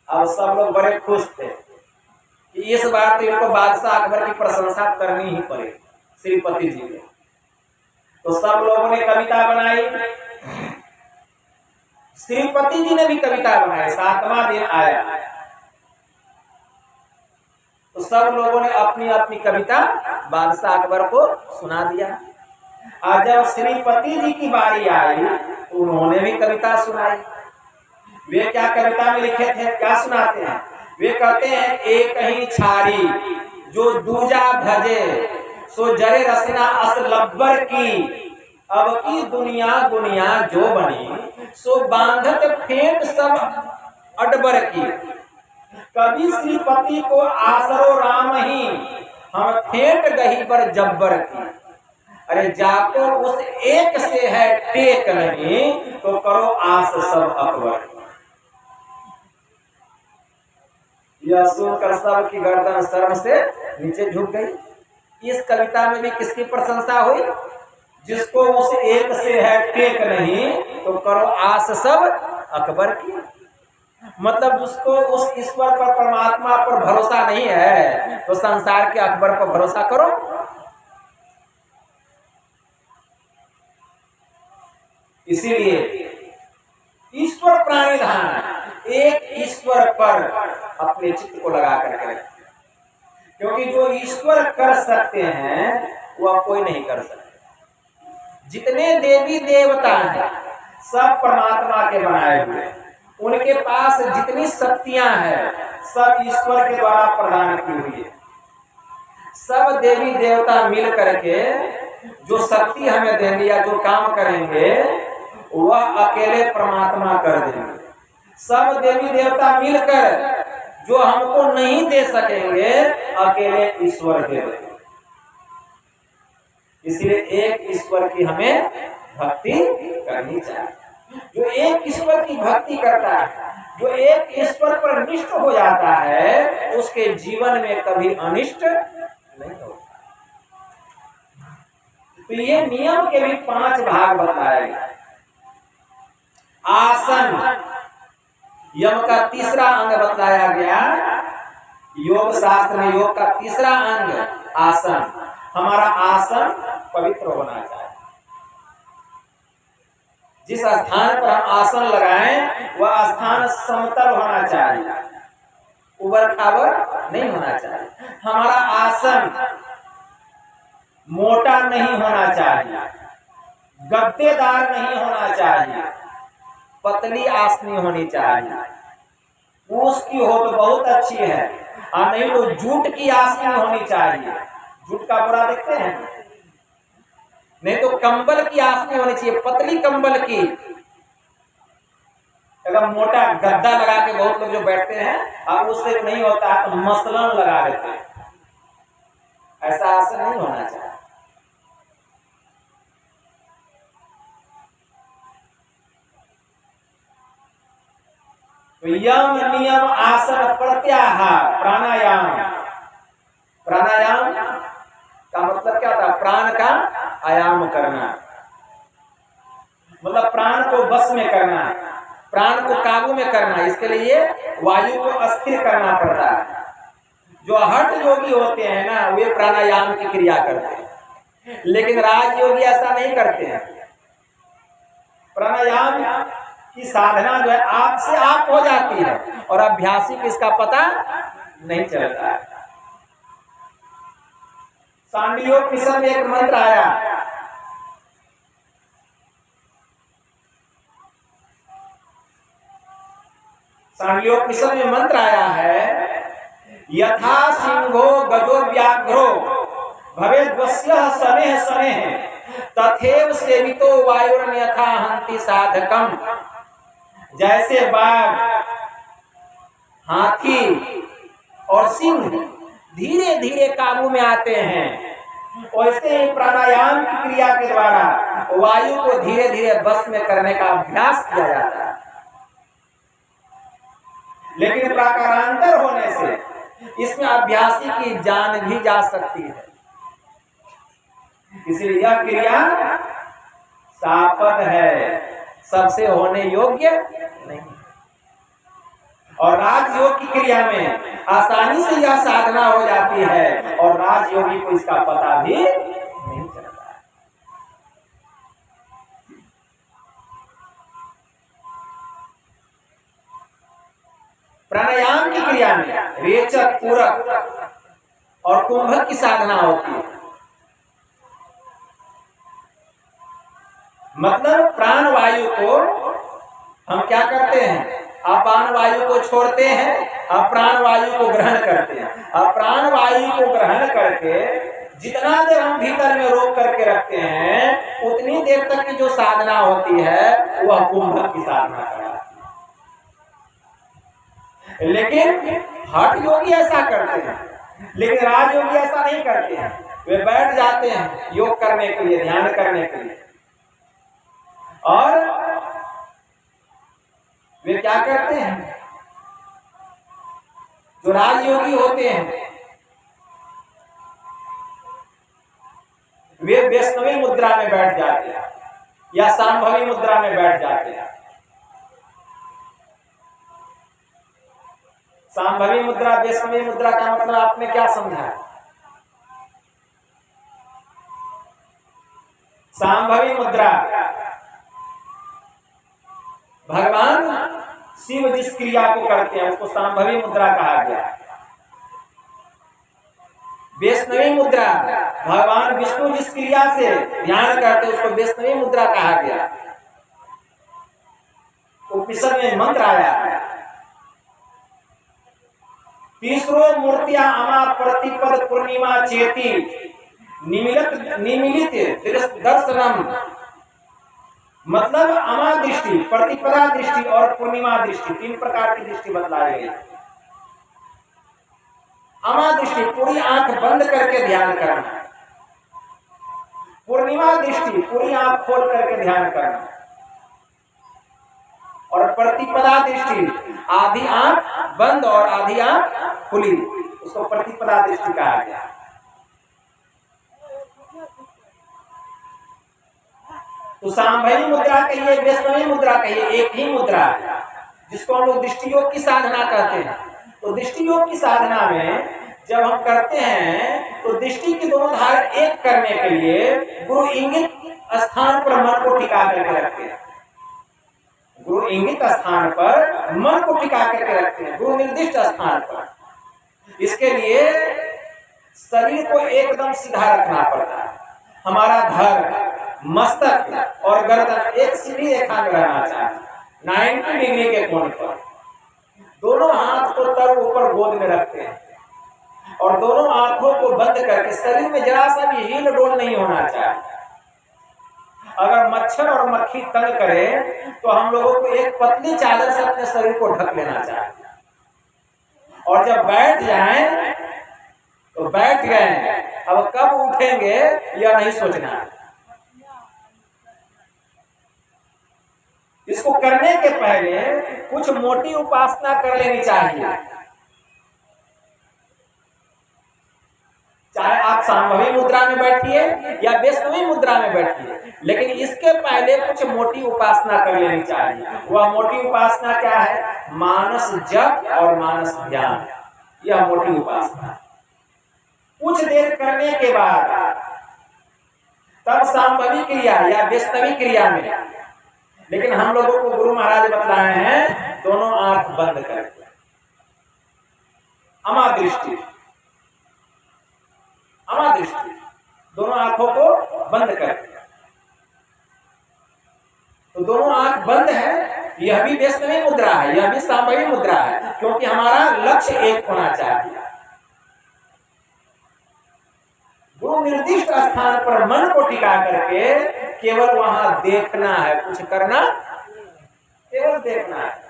अब सब लोग बड़े खुश थे कि इस बार तो इनको बादशाह अकबर की प्रशंसा करनी ही पड़ेगी श्रीपति जी को। तो सब लोगों ने कविता बनाई, श्रीपति जी ने भी कविता बनाई। 7वां दिन आया तो सब लोगों ने अपनी अपनी कविता बादशाह अकबर को सुना दिया। और जब श्रीपति जी की बारी आई तो उन्होंने भी कविता सुनाई। वे क्या कविता में लिखे थे, क्या सुनाते हैं? वे कहते हैं एक ही छारी जो दूजा भजे, सो जरे रसना अस लब्बर की, अब की दुनिया दुनिया जो बनी, सो बांधत फेंट सब अडबर की। कभी श्रीपति को आसरो राम ही, हम फेंट गही पर जब्बर की। अरे जाको उस एक से है टेक नहीं, तो करो आस सब अकबर। यह सुनकर सब की गर्दन शर्म से नीचे झुक गई। इस कविता में भी किसकी प्रशंसा हुई? जिसको उस एक से है टेक नहीं, तो करो आस सब अकबर की। मतलब जिसको उस ईश्वर पर, परमात्मा पर भरोसा नहीं है, तो संसार के अकबर पर भरोसा करो। इसीलिए ईश्वर प्राणिधान, एक ईश्वर पर अपने चित्त को लगा करके रखें, क्योंकि जो ईश्वर कर सकते हैं वह कोई नहीं कर सकते। जितने देवी देवता हैं सब परमात्मा के बनाए हुए, उनके पास जितनी शक्तियां हैं सब ईश्वर के द्वारा प्रदान की हुई है। सब देवी देवता मिल करके जो शक्ति हमें देंगे या जो काम करेंगे वह अकेले परमात्मा कर देंगे। सब देवी देवता मिलकर जो हमको नहीं दे सकेंगे अकेले ईश्वर दे देंगे। इसलिए एक ईश्वर की हमें भक्ति करनी चाहिए। जो एक ईश्वर की भक्ति करता है, जो एक ईश्वर पर निष्ठ हो जाता है, उसके जीवन में कभी अनिष्ट नहीं होता। तो ये नियम के भी 5 भाग बताए गए। आसन, यम का तीसरा अंग बताया गया। योग शास्त्र में योग का तीसरा अंग आसन। हमारा आसन पवित्र होना चाहिए। जिस स्थान पर हम आसन लगाएं वह स्थान समतल होना चाहिए, उबड़ खाबड़ नहीं होना चाहिए। हमारा आसन मोटा नहीं होना चाहिए, गद्देदार नहीं होना चाहिए, पतली आसनी होनी चाहिए। ऊस की हो तो बहुत अच्छी है, और नहीं तो जूट की आसनी होनी चाहिए। जूट का बोरा देखते हैं, नहीं तो कंबल की आसनी होनी चाहिए, पतली कंबल की। अगर मोटा गद्दा लगा के बहुत लोग जो बैठते हैं और उससे नहीं होता तो मसलन लगा देते हैं, ऐसा आसन नहीं होना चाहिए। तो यम नियम आसन प्रत्याहार प्राणायाम। प्राणायाम का मतलब क्या था? प्राण का आयाम करना, मतलब प्राण को बस में करना, प्राण को काबू में करना। इसके लिए वायु को अस्थिर करना पड़ता है। जो हठ योगी होते हैं ना, वे प्राणायाम की क्रिया करते हैं, लेकिन राजयोगी ऐसा नहीं करते हैं। प्राणायाम की साधना जो है आप से आप हो जाती है और अभ्यासी को इसका पता नहीं चलता है। सांडियोपनिषद में एक मंत्र आया, सांडियोपनिषद में मंत्र आया है, यथा सिंहो गजो व्याघ्रो भवेद्वस्यः शनैः शनैः तथैव सेवितो वायुरन्यथा हन्ति साधकम्। जैसे बाघ, हाथी और सिंह धीरे धीरे काबू में आते हैं, वैसे ही प्राणायाम की क्रिया के द्वारा वायु को धीरे धीरे बस में करने का अभ्यास किया जाता है। लेकिन प्राकारांतर होने से इसमें अभ्यासी की जान भी जा सकती है, इसलिए यह क्रिया सापद है, सबसे होने योग्य नहीं। और राजयोग की क्रिया में आसानी से यह साधना हो जाती है और राजयोगी को इसका पता भी नहीं चलता है। प्राणायाम की क्रिया में रेचक, पूरक और कुंभक की साधना होती है। मतलब प्राण वायु को हम क्या करते हैं? अपान वायु को छोड़ते हैं, अप्राण वायु को ग्रहण करते हैं। अप्राण वायु को ग्रहण करके जितना देर हम भीतर में रोक करके रखते हैं, उतनी देर तक की जो साधना होती है वह कुंभक की साधना कहलाती है। लेकिन हठ योगी ऐसा करते हैं, लेकिन राजयोगी ऐसा नहीं करते हैं। वे बैठ जाते हैं योग करने के लिए, ध्यान करने के लिए, और वे क्या करते हैं? जो राजयोगी होते हैं वे वैष्णवी मुद्रा में बैठ जाते हैं या सांभवी मुद्रा में बैठ जाते हैं। सांभवी मुद्रा, वैष्णवी मुद्रा का मतलब आपने क्या समझा है? सांभवी मुद्रा भगवान शिव जिस क्रिया को करते हैं उसको सांभवी मुद्रा कहा गया। वैष्णवी मुद्रा भगवान विष्णु जिस क्रिया से ध्यान करते हैं उसको वैष्णवी मुद्रा कहा गया। उपनिषद में मंत्र आया है, तीसरो मूर्तिया अमा प्रतिपद पूर्णिमा चेती निमिलित दर्शनम। मतलब अमा दृष्टि, प्रतिपदा दृष्टि और पूर्णिमा दृष्टि, तीन प्रकार की दृष्टि बतलाई गई। अमा दृष्टि पूरी आंख बंद करके ध्यान करना, पूर्णिमा दृष्टि पूरी आंख खोल करके ध्यान करना, और प्रतिपदा दृष्टि आधी आंख बंद और आधी आंख खुली, उसको प्रतिपदा दृष्टि कहा गया। तो सांभवी मुद्रा कहिए, वैष्णवी मुद्रा कहिए, एक ही मुद्रा है जिसको हम लोग दृष्टि योग की साधना कहते हैं। तो दृष्टि योग की साधना में जब हम करते हैं तो दृष्टि की दोनों धार एक करने के लिए गुरु इंगित स्थान पर मन को टिका करके रखते हैं। गुरु इंगित स्थान पर मन को टिका करके रखते हैं, गुरु निर्दिष्ट स्थान पर। इसके लिए शरीर को एकदम सीधा रखना पड़ता है। हमारा धड़, मस्तक और गर्दन एक सीधी रेखा में रहना चाहिए, 90 डिग्री के कोण पर। दोनों हाथ को तर ऊपर गोद में रखते हैं और दोनों आंखों को बंद करके शरीर में जरा सा भी हिल डोल नहीं होना चाहिए। अगर मच्छर और मक्खी तंग करे तो हम लोगों को एक पतली चादर से अपने शरीर को ढक लेना चाहिए। और जब बैठ जाएं तो बैठ गए, अब कब उठेंगे यह नहीं सोचना है। इसको करने के पहले कुछ मोटी उपासना कर लेनी चाहिए। चाहे आप सांभवी मुद्रा में बैठिए या वैष्णवी मुद्रा में बैठिए, लेकिन इसके पहले कुछ मोटी उपासना कर लेनी चाहिए। वह मोटी उपासना क्या है? मानस जप और मानस ध्यान, यह मोटी उपासना। कुछ देर करने के बाद तब सांभवी क्रिया या वैष्णवी क्रिया में, लेकिन हम लोगों को गुरु महाराज बतलाए हैं दोनों आंख बंद करके, अमादृष्टि, अमादृष्टि, दोनों आंखों को बंद करके। तो दोनों आंख बंद है, यह भी वैष्णवी मुद्रा है, यह भी सांभवी मुद्रा है, क्योंकि हमारा लक्ष्य एक होना चाहिए। गुरु निर्दिष्ट स्थान पर मन को टिका करके केवल वहां देखना है, कुछ करना, केवल देखना है।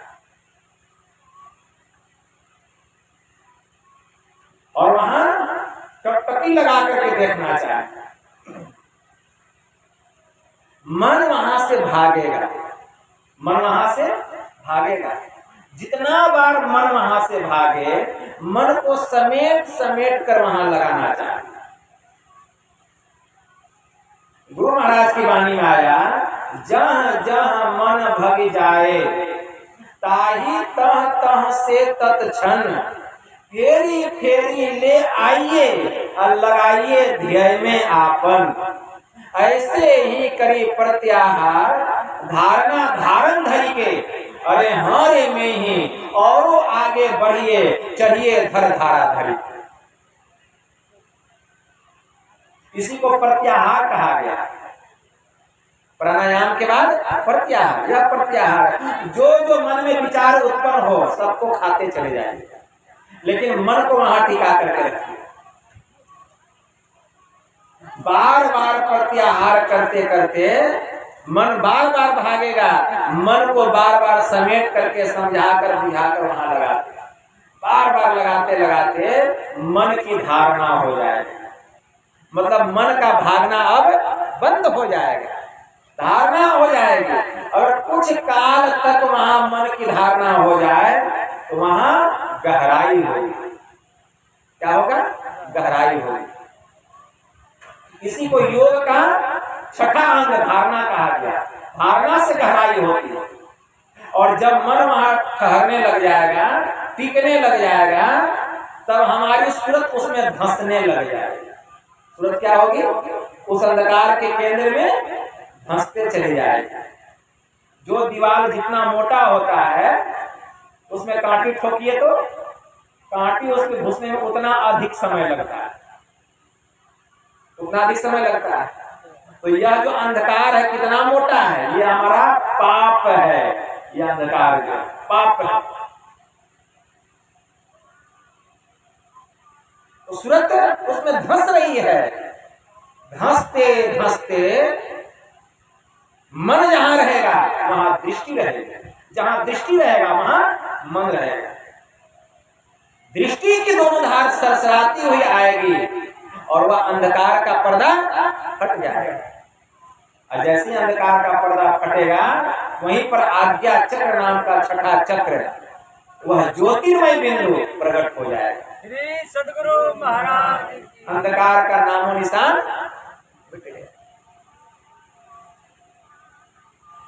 और वहां टकटकी लगा करके देखना चाहिए। मन वहां से भागेगा, मन वहां से भागेगा। जितना बार मन वहां से भागे, मन को समेट समेट कर वहां लगाना चाहिए। गुरु महाराज की वाणी में आया, जहाँ जहाँ मन भग जाए, ताही तह तह से तत्क्षण फेरी फेरी ले आइए और लगाइए ध्येय में आपन। ऐसे ही करी प्रत्याहार धारणा धारण धरी के, अरे हारे में ही और आगे बढ़िए, चढ़िए धर धारा धरी। इसी को प्रत्याहार कहा गया। प्राणायाम के बाद प्रत्याहार, यह प्रत्याहार जो जो मन में विचार उत्पन्न हो सबको खाते चले जाएंगे, लेकिन मन को वहां टिका करके रखिए। बार बार प्रत्याहार करते करते मन बार बार भागेगा, मन को बार बार समेट करके समझाकर बुझाकर वहां लगाते, बार बार लगाते लगाते मन की धारणा हो जाएगी। मतलब मन का भागना अब बंद हो जाएगा, धारणा हो जाएगी। और कुछ काल तक वहां मन की धारणा हो जाए तो वहां गहराई होगी। क्या होगा? गहराई होगी। इसी को योग का छठा अंग धारणा कहा गया। धारणा से गहराई होती है। और जब मन वहां ठहरने लग जाएगा, टिकने लग जाएगा, तब हमारी सूरत उसमें धंसने लग जाएगी। सूरत क्या होगी? उस अंधकार के केंद्र में धंसते चले जाएगी। जो दीवार जितना मोटा होता है उसमें कांटी ठोकिए तो कांटी उसके घुसने में उतना अधिक समय लगता है, उतना अधिक समय लगता है। तो यह जो अंधकार है कितना मोटा है? यह हमारा पाप है। यह अंधकार जो पाप है। तो सूरत उसमें धंस रही है। धंसते धंसते मन जहां रहेगा वहां दृष्टि रहेगी, जहां दृष्टि रहेगा वहां मन रहेगा। दृष्टि की दोनों धार सरसराती हुई आएगी और वह अंधकार का पर्दा फट जाएगा। और जैसे ही अंधकार का पर्दा फटेगा, वहीं पर आज्ञा चक्र नाम का छठा चक्र, वह ज्योतिर्मय बिंदु प्रकट हो जाएगा। श्री सद्गुरु महाराज। अंधकार का नामो निशान।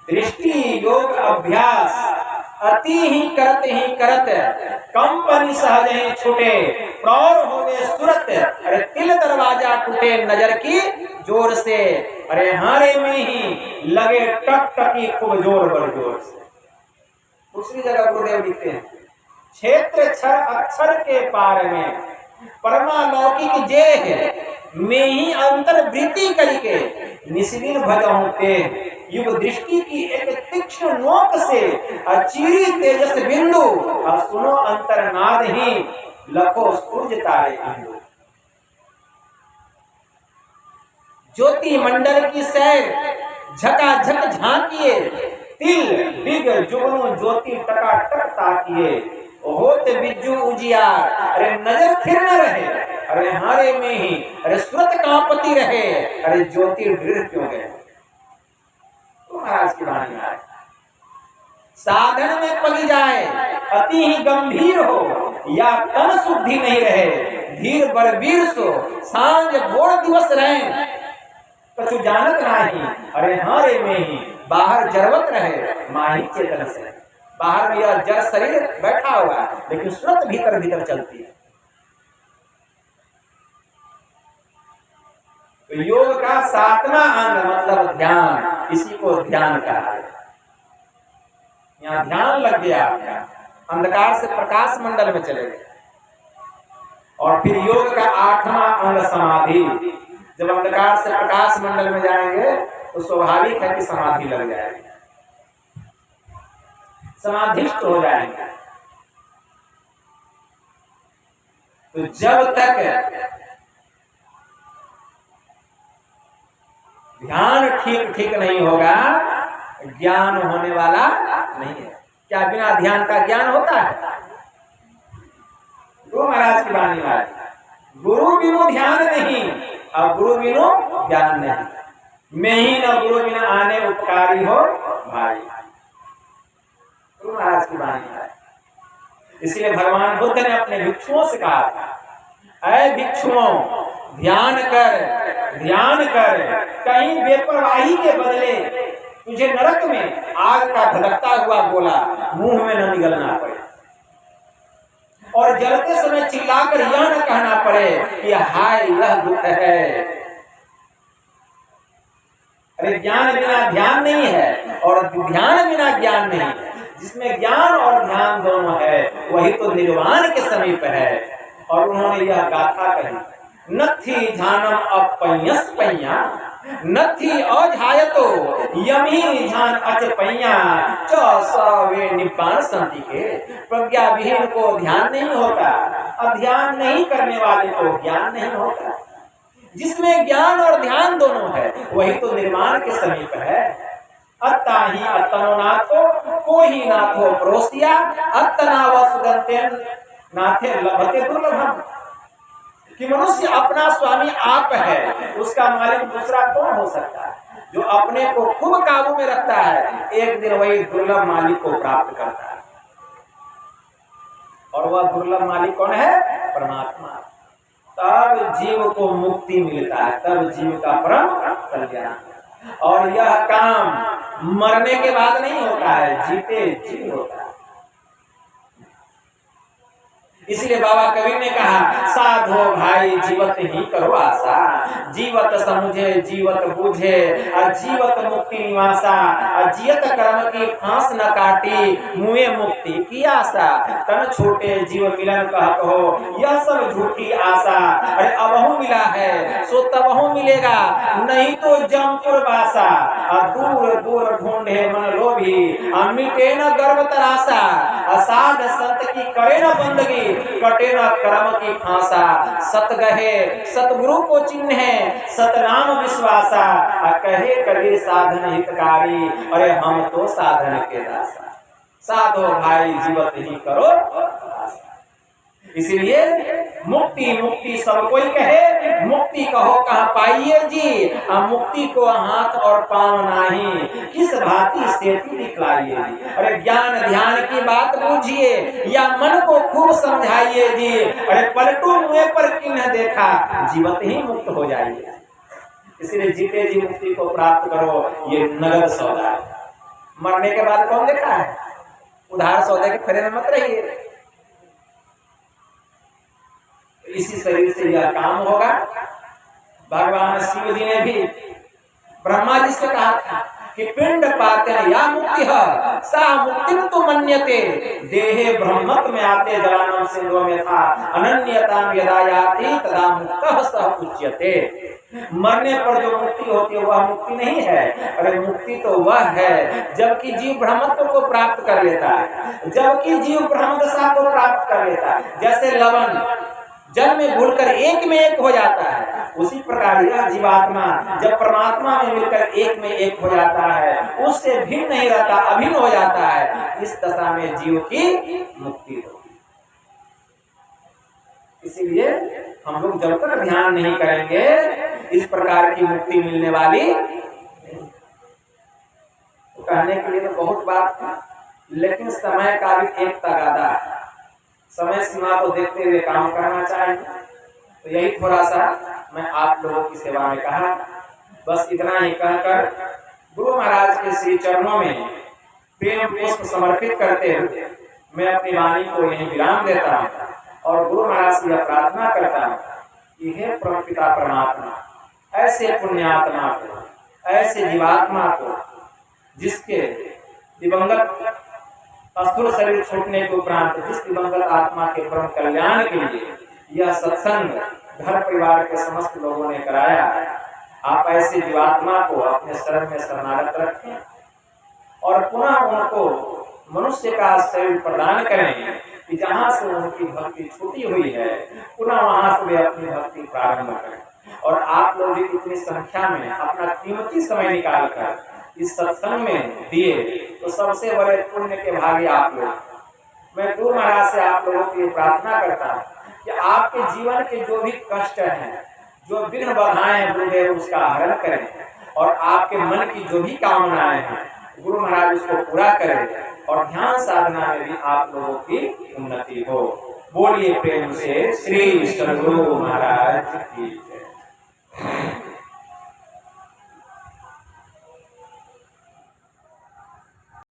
दृष्टि योग अभ्यास अति ही करत कंपनी सहज ही छूटे, प्रौर होवे सूरत, अरे तिल दरवाजा टूटे नजर की जोर से, अरे हारे में ही लगे टक टकी खूब जोर बड़ जोर से। दूसरी जगह गुरुदेव लिखते हैं, क्षेत्र क्षर अक्षर के पार में परमालौकिक जे है, में ही अंतर्वृत्ति करके निस्विन भजहु ते, युग दृष्टि की एक तीक्ष्ण नोक से अचीरी तेजस बिंदु, और सुनो अंतरनाद ही लखो सूर्य तारे बिंदु। ज्योति मंडल की सैर झकाझक झांकिए, तिल बिग जुगनू ज्योति टकाटक ताकिए, होत बिज्जू उजियार, अरे नजर फिर न रहे, अरे हारे में ही, अरे सूरत कांपती रहे, अरे ज्योति दृढ़ क्यों गए। महाराज की वाणी है। साधन में पली जाए, अति ही गंभीर हो, या तन शुद्धि नहीं रहे, धीर बलबीर सो सांझ भोर दिवस रहे, कछु जानत नाही, अरे हाँ रे में ही बाहर जरवत रहे, माही चेतन से। बाहर में यह जड़ शरीर बैठा हुआ है, लेकिन सुरत भीतर भीतर चलती है। तो योग का 7वां अंग मतलब ध्यान, इसी को ध्यान कहा है। यहाँ ध्यान लग गया, अंधकार से प्रकाश मंडल में चले गए। और फिर योग का 8वां अंग समाधि। जब अंधकार से प्रकाश मंडल में जाएंगे तो स्वाभाविक है कि समाधि लग जाएगी, समाधिष्ट हो जाएंगे। तो जब तक ध्यान ठीक नहीं होगा, ज्ञान होने वाला नहीं है। क्या बिना ध्यान का ज्ञान होता है? गुरु महाराज की वाणी है, गुरु बिनु ध्यान नहीं और गुरु बिनु ज्ञान नहीं। मैं ही न गुरु बिना आने उपकारी हो भाई, गुरु महाराज की वाणी है। इसलिए भगवान बुद्ध ने अपने भिक्षुओं से कहा था, ऐ भिक्षुओं ध्यान कर, कहीं बेपरवाही के बदले तुझे नरक में आग का धधकता हुआ गोला मुंह में न निगलना पड़े, और जलते समय चिल्लाकर यह न कहना पड़े कि हाय यह दुख है। अरे ज्ञान बिना ध्यान नहीं है और ध्यान बिना ज्ञान नहीं है। जिसमें ज्ञान और ध्यान दोनों है वही तो निर्वाण के समीप है। और उन्होंने यह गाथा कही, नथी ध्यानम अपयस पैया, नथी अध्यायतो यमी ध्यान अच पैया, च सवे निब्बान संति के। प्रज्ञा विहीन को ध्यान नहीं होता, अध्यान नहीं करने वाले को ज्ञान नहीं होता। जिसमें ज्ञान और ध्यान दोनों है वही तो निर्माण के समीप है। अत्ता ही अत्तनो नाथो को ही नाथो प्रोसिया, अत्तना वसुदंते नाथे लभते दुर्लभम। कि मनुष्य अपना स्वामी आप है, उसका मालिक दूसरा कौन हो सकता है? जो अपने को खूब काबू में रखता है एक दिन वही दुर्लभ मालिक को प्राप्त करता है। और वह दुर्लभ मालिक कौन है? परमात्मा। तब जीव को मुक्ति मिलता है, तब जीव का परम कल्याण। और यह काम मरने के बाद नहीं होता है, जीते जी होता है। इसलिए बाबा कबीर ने कहा, साधो भाई जीवत ही करो आशा, जीवत समझे जीवत बूझे, और जीवत मुक्ति निवासा, और जियत कर्म की फांस न काटी, मुए मुक्ति की आशा। तन छोटे जीव मिलन कहत हो, यह सब झूठी आशा। अरे अबहु मिला है सो तबहु मिलेगा, नहीं तो जमपुर बासा। और दूर दूर ढूंढे मन लोभी, मिटे न गर्व तरासा। असाध संत की करे न बंदगी, कटे न कर्म की फांसा। सत गहे सतगुरु को चिन्हे, सतनाम विश्वासा। कहे कबीर साधन हितकारी, अरे हम तो साधन के दासा। साधो भाई जीवत ही करो आशा। इसलिए मुक्ति मुक्ति सब कोई कहे, मुक्ति कहो कहाँ पाइए जी, मुक्ति को हाथ और पांव नाही, किस भांति सेतु दिखलाइए जी। अरे ज्ञान ध्यान की बात बूझिए, या मन को खूब समझाइए जी। अरे पलटू मुँह पर किन्ह देखा, जीवत ही मुक्त हो जाइए। इसलिए जीते जी मुक्ति को प्राप्त करो, ये नगद सौदा है। मरने के बाद कौन देखा है? उधार सौदे के फेरे में मत रहिए। इसी शरीर से यह काम होगा। भगवान शिव जी ने भी ब्रह्मा जी से कहा था कि पिंड पाते या मुक्ति है, सा मुक्ति तो मन्यते, देहे ब्रह्मत्व में आते जलानम सिंधु में था, अनन्यता यदा याति तदा मुक्तः सह उच्यते। मरने पर जो मुक्ति होती है वह मुक्ति नहीं है। अरे मुक्ति तो वह है जबकि जीव ब्रह्मत्व को प्राप्त कर लेता है, जबकि जीव ब्रह्म दशा को प्राप्त कर लेता है। जैसे लवण जल में घुलकर एक में एक हो जाता है, उसी प्रकार यह जीवात्मा जब परमात्मा में मिलकर एक में एक हो जाता है, उससे भिन्न नहीं रहता, अभिन्न हो जाता है। इस दशा में जीव की मुक्ति होगी। इसीलिए हम लोग जब तक ध्यान नहीं करेंगे इस प्रकार की मुक्ति मिलने वाली। तो कहने के लिए तो बहुत बात थी, लेकिन समय का भी एक तगादा है, समय सीमा को देखते हुए काम करना चाहिए। तो यही थोड़ा सा मैं आप लोगों की सेवा में कहा। बस इतना ही कहकर गुरु महाराज के श्री चरणों में प्रेम पुष्प समर्पित करते हुए मैं अपनी वाणी को यहीं विराम देता हूँ और गुरु महाराज से यह प्रार्थना करता हूँ कि हे परमपिता परमात्मा, ऐसे पुण्यात्मा को, ऐसे जीवात्मा को जिसके दिवंगत स्थूल शरीर छूटने के उपरांत जिस दिवंगत आत्मा के परम कल्याण के लिए यह सत्संग घर परिवार के समस्त लोगों ने कराया, आप ऐसे जीवात्मा को अपने शरण में शरणागत रखें और पुनः उनको मनुष्य का शरीर प्रदान करें कि जहाँ से उनकी भक्ति छूटी हुई है पुनः वहां से वे अपनी भक्ति प्रारंभ करें। और आप लोग भी इतनी संख्या में अपना कीमती समय निकाल कर इस सत्संग में दिए तो सबसे बड़े पुण्य के भागी आप लोग। मैं गुरु महाराज से आप लोगों की प्रार्थना करता हूँ कि आपके जीवन के जो भी कष्ट हैं, जो विघ्न बाधाएं हैं, गुरुदेव उसका हरण करें और आपके मन की जो भी कामनाएं हैं गुरु महाराज उसको पूरा करें और ध्यान साधना में भी आप लोगों की उन्नति हो। बोलिए प्रेम से श्री सद्गुरु महाराज की जय।